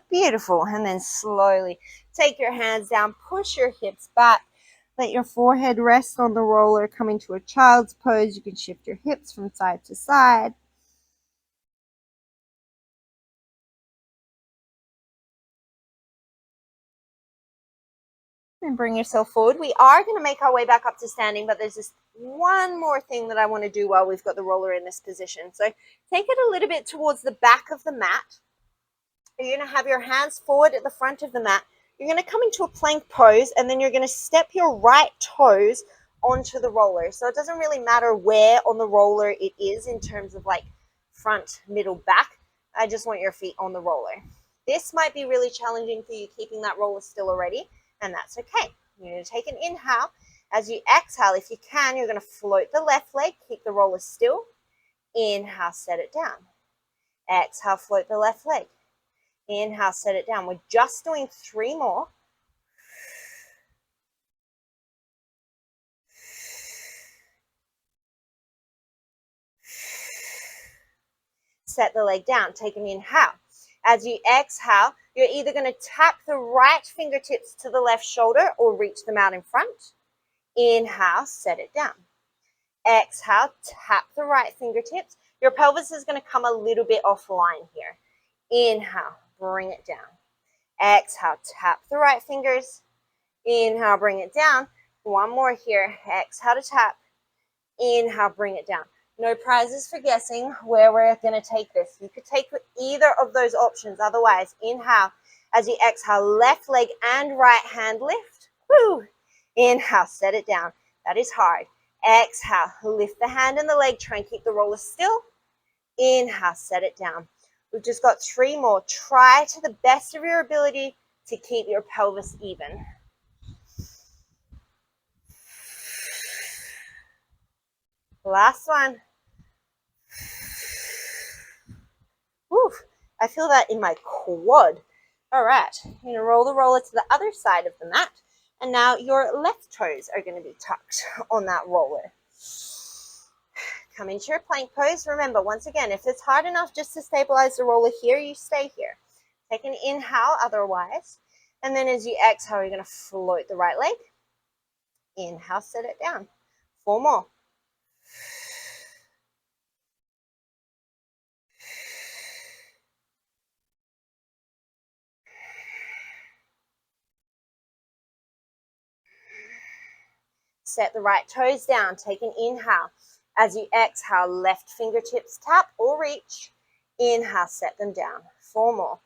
Beautiful. And then slowly take your hands down, push your hips back. Let your forehead rest on the roller. Come into a child's pose. You can shift your hips from side to side. And bring yourself forward. We are going to make our way back up to standing, but there's just one more thing that I want to do while we've got the roller in this position. So take it a little bit towards the back of the mat. You're going to have your hands forward at the front of the mat. You're going to come into a plank pose, and then you're going to step your right toes onto the roller. So it doesn't really matter where on the roller it is in terms of like front, middle, back. I just want your feet on the roller. This might be really challenging for you keeping that roller still already, and that's okay. You're going to take an inhale. As you exhale, if you can, you're going to float the left leg, keep the roller still. Inhale, set it down. Exhale, float the left leg. Inhale, set it down. We're just doing 3 more. Set the leg down. Take an inhale. As you exhale, you're either going to tap the right fingertips to the left shoulder or reach them out in front. Inhale, set it down. Exhale, tap the right fingertips. Your pelvis is going to come a little bit offline here. Inhale, bring it down. Exhale, tap the right fingers. Inhale, bring it down. 1 more here. Exhale to tap. Inhale, bring it down. No prizes for guessing where we're going to take this. You could take either of those options. Otherwise, inhale. As you exhale, left leg and right hand lift. Woo! Inhale, set it down. That is hard. Exhale, lift the hand and the leg. Try and keep the roller still. Inhale, set it down. We've just got 3 more. Try to the best of your ability to keep your pelvis even. Last one. Woo, I feel that in my quad. All right, you're going to roll the roller to the other side of the mat. And now your left toes are going to be tucked on that roller. come into your plank pose. Remember, once again, if it's hard enough just to stabilize the roller here, you stay here. Take an inhale otherwise. And then as you exhale, you're going to float the right leg. Inhale, set it down. 4 more. Set the right toes down. Take an inhale. As you exhale, left fingertips tap or reach. Inhale, set them down. 4 more.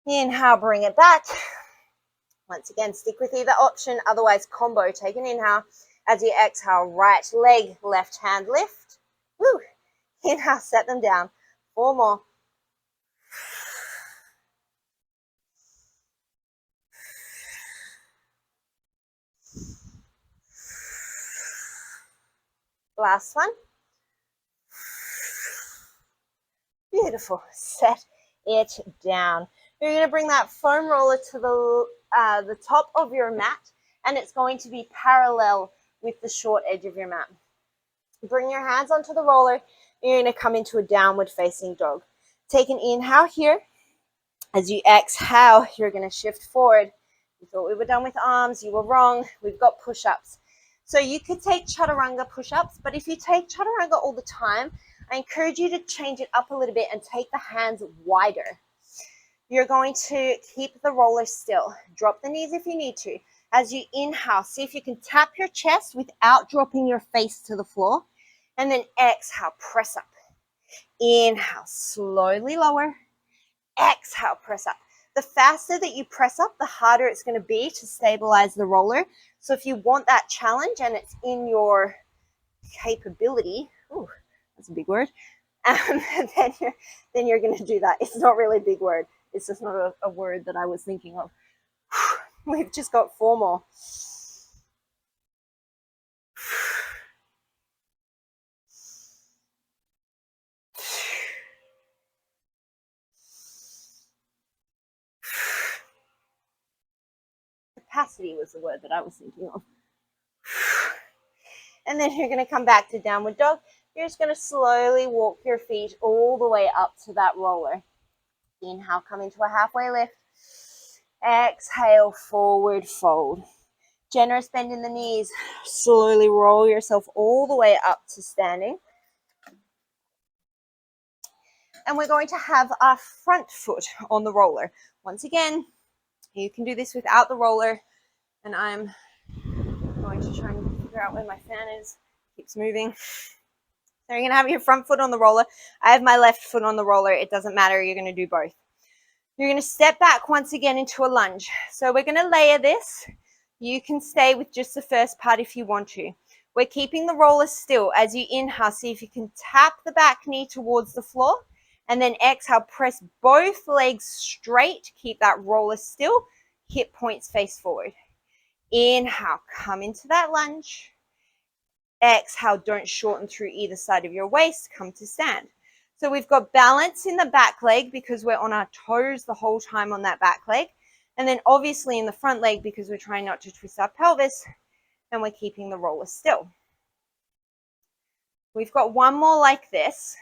Inhale, bring it back. Once again, stick with either option, otherwise combo. Take an inhale. As you exhale, right leg, left hand lift. Woo. Inhale, set them down. 4 more. Last one. Beautiful. Set it down. You're going to bring that foam roller to the top of your mat, and it's going to be parallel with the short edge of your mat. Bring your hands onto the roller. You're going to come into a downward facing dog. Take an inhale here. As you exhale, you're going to shift forward. You thought we were done with arms. You were wrong. We've got push-ups. So you could take chaturanga push-ups, but if you take chaturanga all the time, I encourage you to change it up a little bit and take the hands wider. You're going to keep the roller still. Drop the knees if you need to. As you inhale, see if you can tap your chest without dropping your face to the floor. And then exhale, press up. Inhale, slowly lower. Exhale, press up. The faster that you press up, the harder it's going to be to stabilize the roller. So if you want that challenge and it's in your capability, ooh, that's a big word, then you're going to do that. It's not really a big word. It's just not a word that I was thinking of. We've just got 4 more. Capacity was the word that I was thinking of. And then you're going to come back to downward dog. You're just going to slowly walk your feet all the way up to that roller. Inhale, come into a halfway lift. Exhale, forward fold. Generous bend in the knees. Slowly roll yourself all the way up to standing. And we're going to have our front foot on the roller. Once again, you can do this without the roller. And I'm going to try and figure out where my fan is. Keeps moving. So you're going to have your front foot on the roller. I have my left foot on the roller. It doesn't matter. You're going to do both. You're going to step back once again into a lunge. So we're going to layer this. You can stay with just the first part if you want to. We're keeping the roller still. As you inhale, see if you can tap the back knee towards the floor. And then exhale, press both legs straight. Keep that roller still. Hip points face forward. Inhale, come into that lunge. Exhale, don't shorten through either side of your waist. Come to stand. So we've got balance in the back leg because we're on our toes the whole time on that back leg. And then obviously in the front leg because we're trying not to twist our pelvis and we're keeping the roller still. We've got one more like this.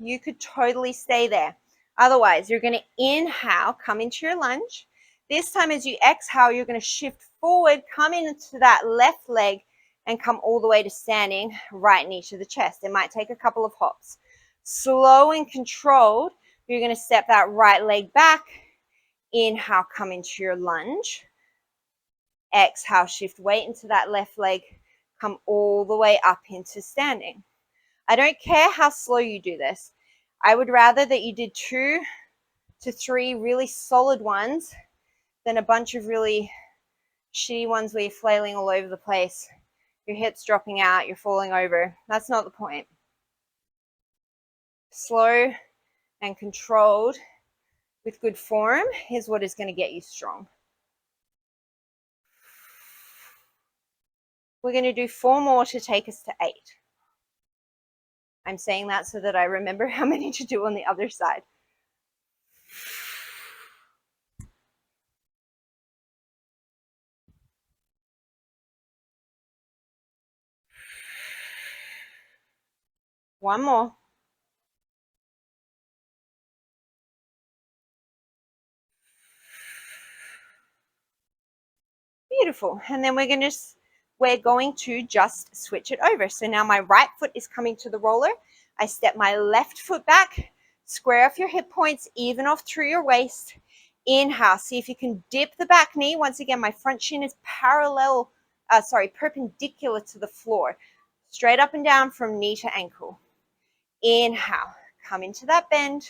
You could totally stay there. Otherwise, you're going to inhale, come into your lunge. This time as you exhale, you're going to shift forward, come into that left leg and come all the way to standing, right knee to the chest. It might take a couple of hops. Slow and controlled, you're going to step that right leg back. Inhale, come into your lunge. Exhale, shift weight into that left leg. Come all the way up into standing. I don't care how slow you do this. I would rather that you did 2 to 3 really solid ones than a bunch of really shitty ones where you're flailing all over the place. Your hips dropping out, you're falling over. That's not the point. Slow and controlled with good form is what is going to get you strong. We're going to do 4 more to take us to 8. I'm saying that so that I remember how many to do on the other side. One more. Beautiful. And then we're going to just switch it over. So now my right foot is coming to the roller. I step my left foot back, square off your hip points, even off through your waist. Inhale. See if you can dip the back knee. Once again, my front shin is perpendicular to the floor. Straight up and down from knee to ankle. Inhale. Come into that bend.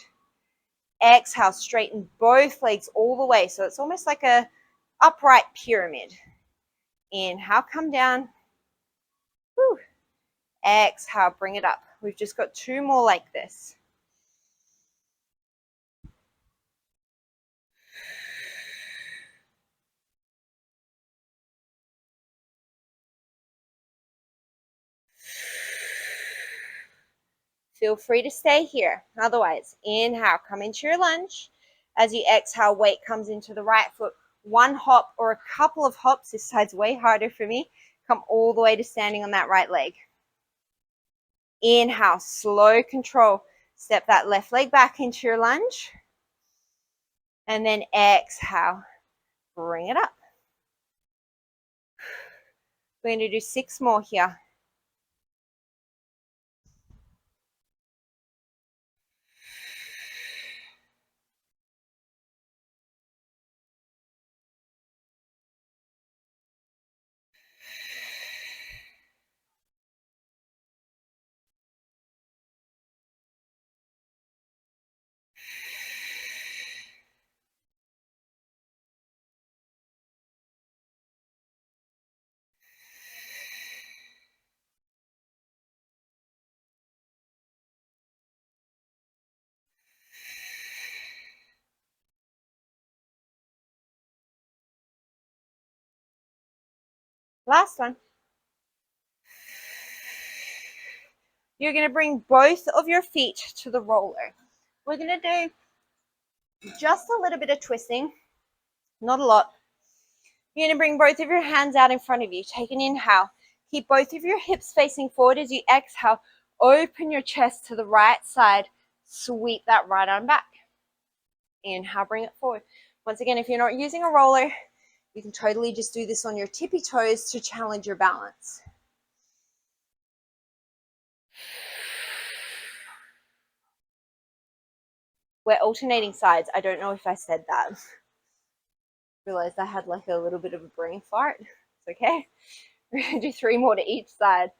Exhale. Straighten both legs all the way. So it's almost like a upright pyramid. Inhale, come down. Whew. Exhale, bring it up. We've just got 2 more like this. Feel free to stay here. Otherwise, inhale, come into your lunge. As you exhale, weight comes into the right foot. 1 hop or a couple of hops. This side's way harder for me. Come all the way to standing on that right leg. Inhale, slow control. Step that left leg back into your lunge. And then exhale, bring it up. We're going to do 6 more here. Last one. You're going to bring both of your feet to the roller. We're going to do just a little bit of twisting, not a lot. You're going to bring both of your hands out in front of you. Take an inhale. Keep both of your hips facing forward as you exhale. Open your chest to the right side. Sweep that right arm back. Inhale, bring it forward. Once again, if you're not using a roller, you can totally just do this on your tippy toes to challenge your balance. We're alternating sides. I don't know if I said that. Realized I had like a little bit of a brain fart. It's okay. We're going to do 3 more to each side.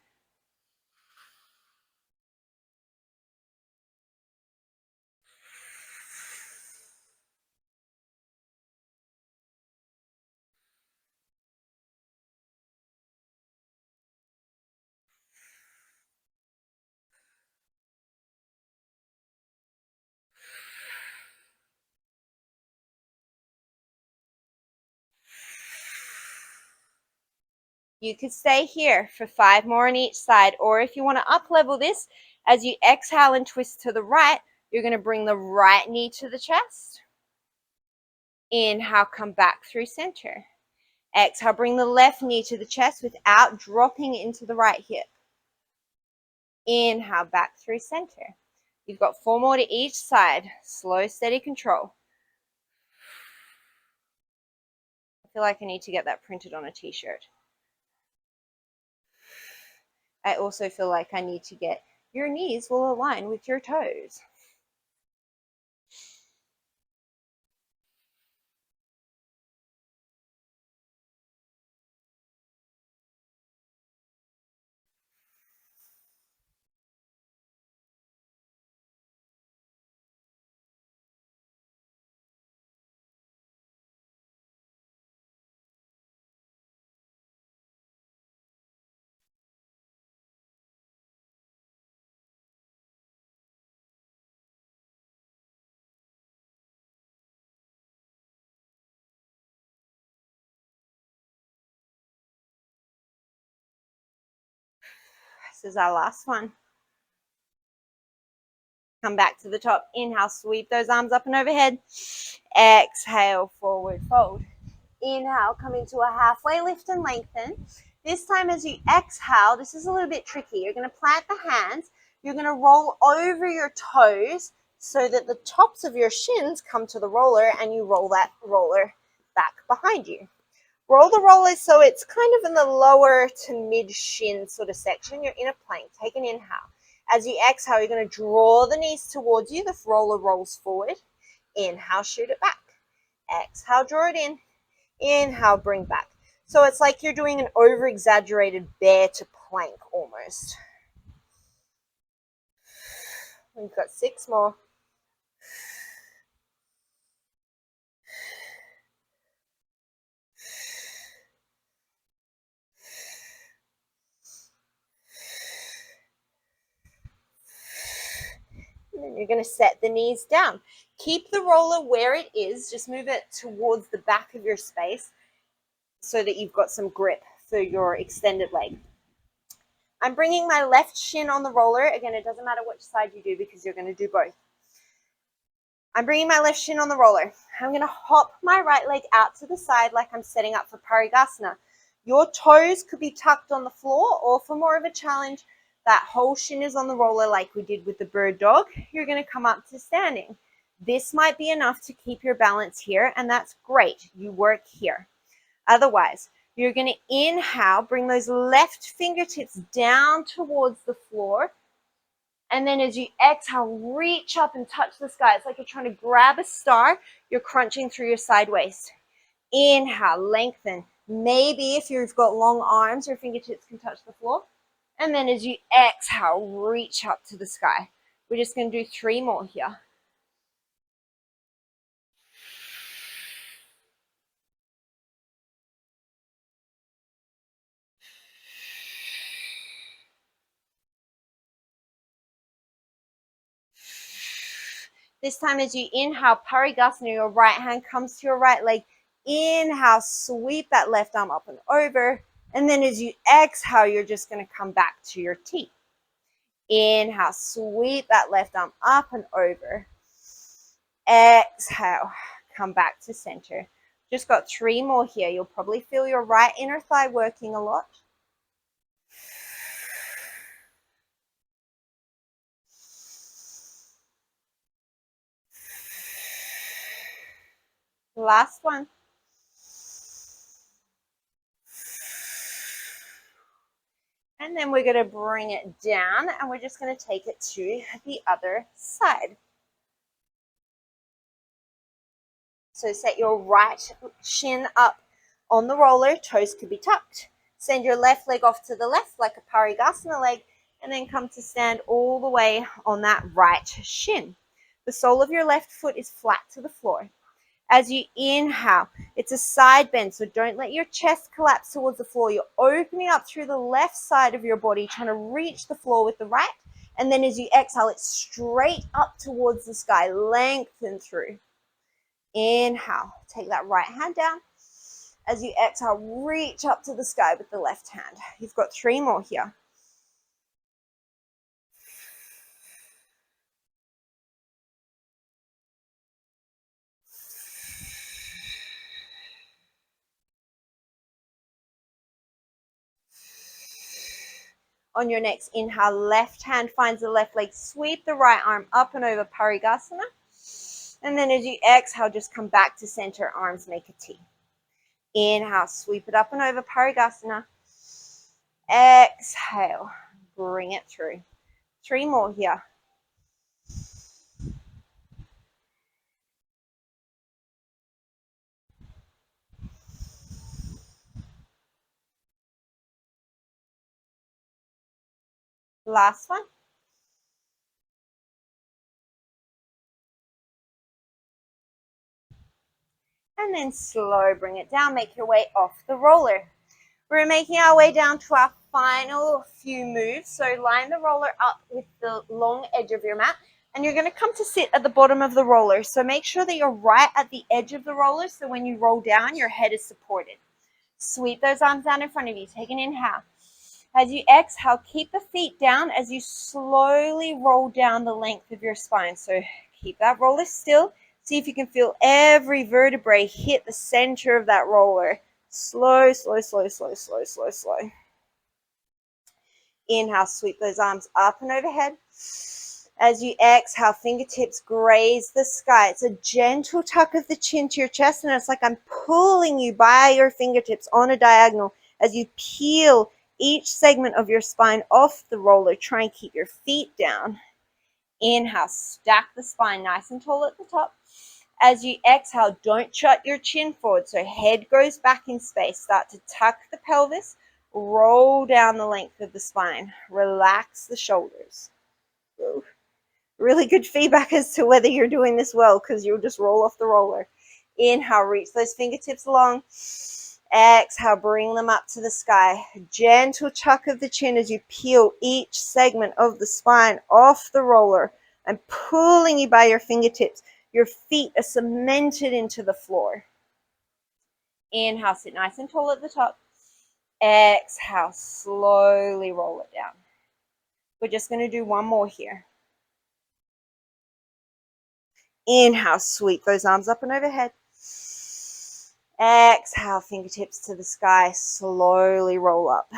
You could stay here for 5 more on each side, or if you want to up level this, as you exhale and twist to the right, you're going to bring the right knee to the chest. Inhale, come back through center. Exhale, bring the left knee to the chest without dropping into the right hip. Inhale, back through center. You've got 4 more to each side. Slow, steady control. I feel like I need to get that printed on a t-shirt. I also feel like I need to get your knees will align with your toes. X is our last one. Come back to the top. Inhale, sweep those arms up and overhead. Exhale, forward fold. Inhale, come into a halfway lift and lengthen. This time as you exhale, this is a little bit tricky. You're going to plant the hands. You're going to roll over your toes so that the tops of your shins come to the roller, and you roll that roller back behind you. Roll the roller so it's kind of in the lower to mid shin sort of section. You're in a plank. Take an inhale. As you exhale, you're going to draw the knees towards you. The roller rolls forward. Inhale, shoot it back. Exhale, draw it in. Inhale, bring back. So it's like you're doing an over-exaggerated bear to plank almost. We've got 6 more. And then you're going to set the knees down. Keep the roller where it is. Just move it towards the back of your space so that you've got some grip for your extended leg. I'm bringing my left shin on the roller. Again, it doesn't matter which side you do because you're going to do both. I'm bringing my left shin on the roller. I'm going to hop my right leg out to the side like I'm setting up for Parigasana. Your toes could be tucked on the floor, or for more of a challenge, that whole shin is on the roller like we did with the bird dog. You're going to come up to standing. This might be enough to keep your balance here, and that's great. You work here. Otherwise, you're going to inhale, bring those left fingertips down towards the floor. And then as you exhale, reach up and touch the sky. It's like you're trying to grab a star. You're crunching through your side waist. Inhale, lengthen. Maybe if you've got long arms, your fingertips can touch the floor. And then as you exhale, reach up to the sky. We're just going to do 3 more here. This time as you inhale, Parigasana, your right hand comes to your right leg. Inhale, sweep that left arm up and over. And then as you exhale, you're just going to come back to your T. Inhale, sweep that left arm up and over. Exhale, come back to center. Just got 3 more here. You'll probably feel your right inner thigh working a lot. Last one. And then we're going to bring it down, and we're just going to take it to the other side. So set your right shin up on the roller. Toes could be tucked. Send your left leg off to the left like a Parigasana leg, and then come to stand all the way on that right shin. The sole of your left foot is flat to the floor. As you inhale, it's a side bend, so don't let your chest collapse towards the floor. You're opening up through the left side of your body, trying to reach the floor with the right. And then as you exhale, it's straight up towards the sky. Lengthen through. Inhale, take that right hand down. As you exhale, reach up to the sky with the left hand. You've got 3 more here. On your next inhale, left hand finds the left leg. Sweep the right arm up and over Parigasana. And then as you exhale, just come back to center. Arms make a T. Inhale, sweep it up and over Parigasana. Exhale, bring it through. 3 more here. Last one. And then slow, bring it down, make your way off the roller. We're making our way down to our final few moves. So line the roller up with the long edge of your mat, and you're going to come to sit at the bottom of the roller. So make sure that you're right at the edge of the roller, so when you roll down, your head is supported. Sweep those arms down in front of you. Take an inhale. As you exhale, keep the feet down as you slowly roll down the length of your spine. So keep that roller still. See if you can feel every vertebrae hit the center of that roller. Slow, slow, slow, slow, slow, slow, slow. Inhale, sweep those arms up and overhead. As you exhale, fingertips graze the sky. It's a gentle tuck of the chin to your chest, and it's like I'm pulling you by your fingertips on a diagonal as you peel each segment of your spine off the roller. Try and keep your feet down. Inhale, stack the spine nice and tall at the top. As you exhale, don't shut your chin forward, so head goes back in space. Start to tuck the pelvis, roll down the length of the spine. Relax the shoulders. Ooh. Really good feedback as to whether you're doing this well, because you'll just roll off the roller. Inhale, reach those fingertips long. Exhale, bring them up to the sky. Gentle tuck of the chin as you peel each segment of the spine off the roller. I'm pulling you by your fingertips. Your feet are cemented into the floor. Inhale, sit nice and tall at the top. Exhale, slowly roll it down. We're just going to do one more here. Inhale, sweep those arms up and overhead. Exhale, fingertips to the sky, slowly roll up.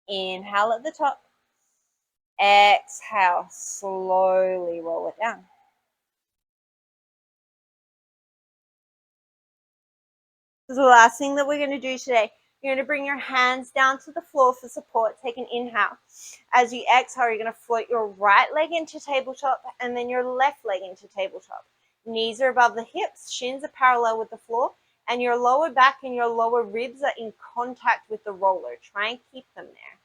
Inhale at the top. Exhale, slowly roll it down. This is the last thing that we're going to do today. You're going to bring your hands down to the floor for support. Take an inhale. As you exhale, you're going to float your right leg into tabletop and then your left leg into tabletop. Knees are above the hips, shins are parallel with the floor, and your lower back and your lower ribs are in contact with the roller. Try and keep them there.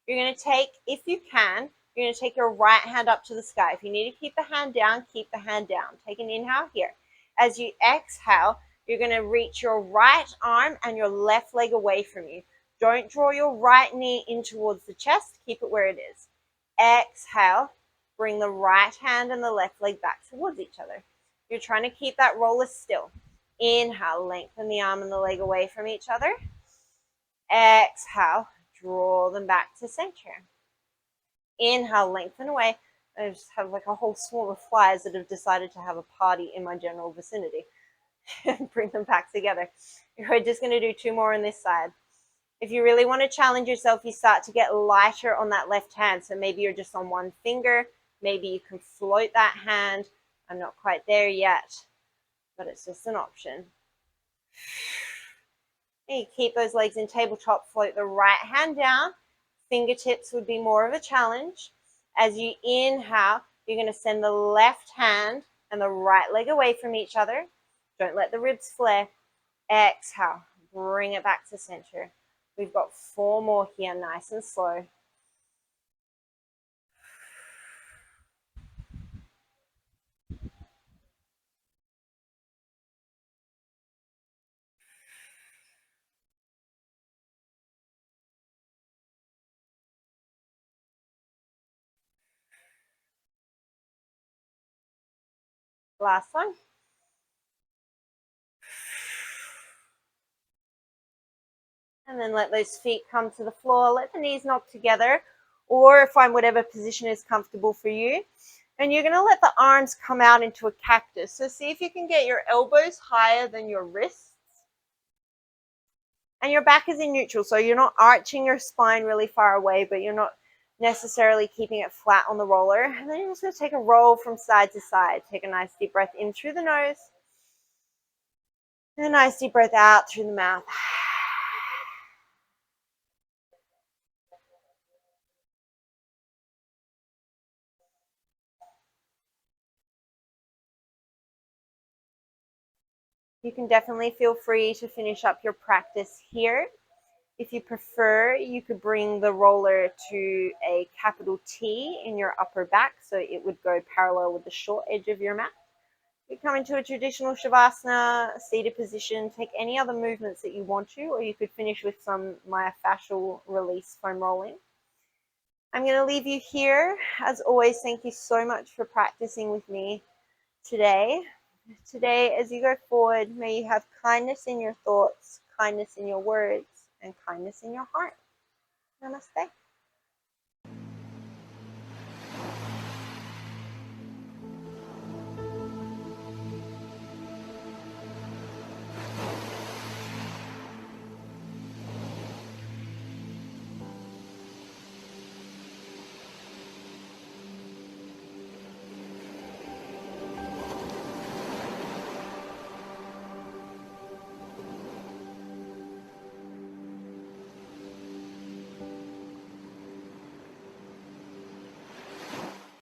You're going to take, if you can, you're going to take your right hand up to the sky. If you need to keep the hand down, keep the hand down. Take an inhale here. As you exhale, you're going to reach your right arm and your left leg away from you. Don't draw your right knee in towards the chest. Keep it where it is. Exhale. Bring the right hand and the left leg back towards each other. You're trying to keep that roller still. Inhale. Lengthen the arm and the leg away from each other. Exhale. Draw them back to center. Inhale. Lengthen away. I just have like a whole swarm of flies that have decided to have a party in my general vicinity. Bring them back together. We're just going to do two more on this side. If you really want to challenge yourself, you start to get lighter on that left hand. So maybe you're just on one finger. Maybe you can float that hand. I'm not quite there yet, but it's just an option. And you keep those legs in tabletop. Float the right hand down. Fingertips would be more of a challenge. As you inhale, you're going to send the left hand and the right leg away from each other. Don't let the ribs flare. Exhale. Bring it back to center. We've got four more here, nice and slow. Last one. And then let those feet come to the floor. Let the knees knock together, or find whatever position is comfortable for you. And you're going to let the arms come out into a cactus. So see if you can get your elbows higher than your wrists. And your back is in neutral, so you're not arching your spine really far away, but you're not necessarily keeping it flat on the roller. And then you're just going to take a roll from side to side. Take a nice deep breath in through the nose. And a nice deep breath out through the mouth. You can definitely feel free to finish up your practice here. If you prefer, you could bring the roller to a capital T in your upper back, so it would go parallel with the short edge of your mat. You come into a traditional Shavasana, seated position, take any other movements that you want to, or you could finish with some myofascial release foam rolling. I'm going to leave you here. As always, thank you so much for practicing with me today. Today, as you go forward, may you have kindness in your thoughts, kindness in your words, and kindness in your heart. Namaste.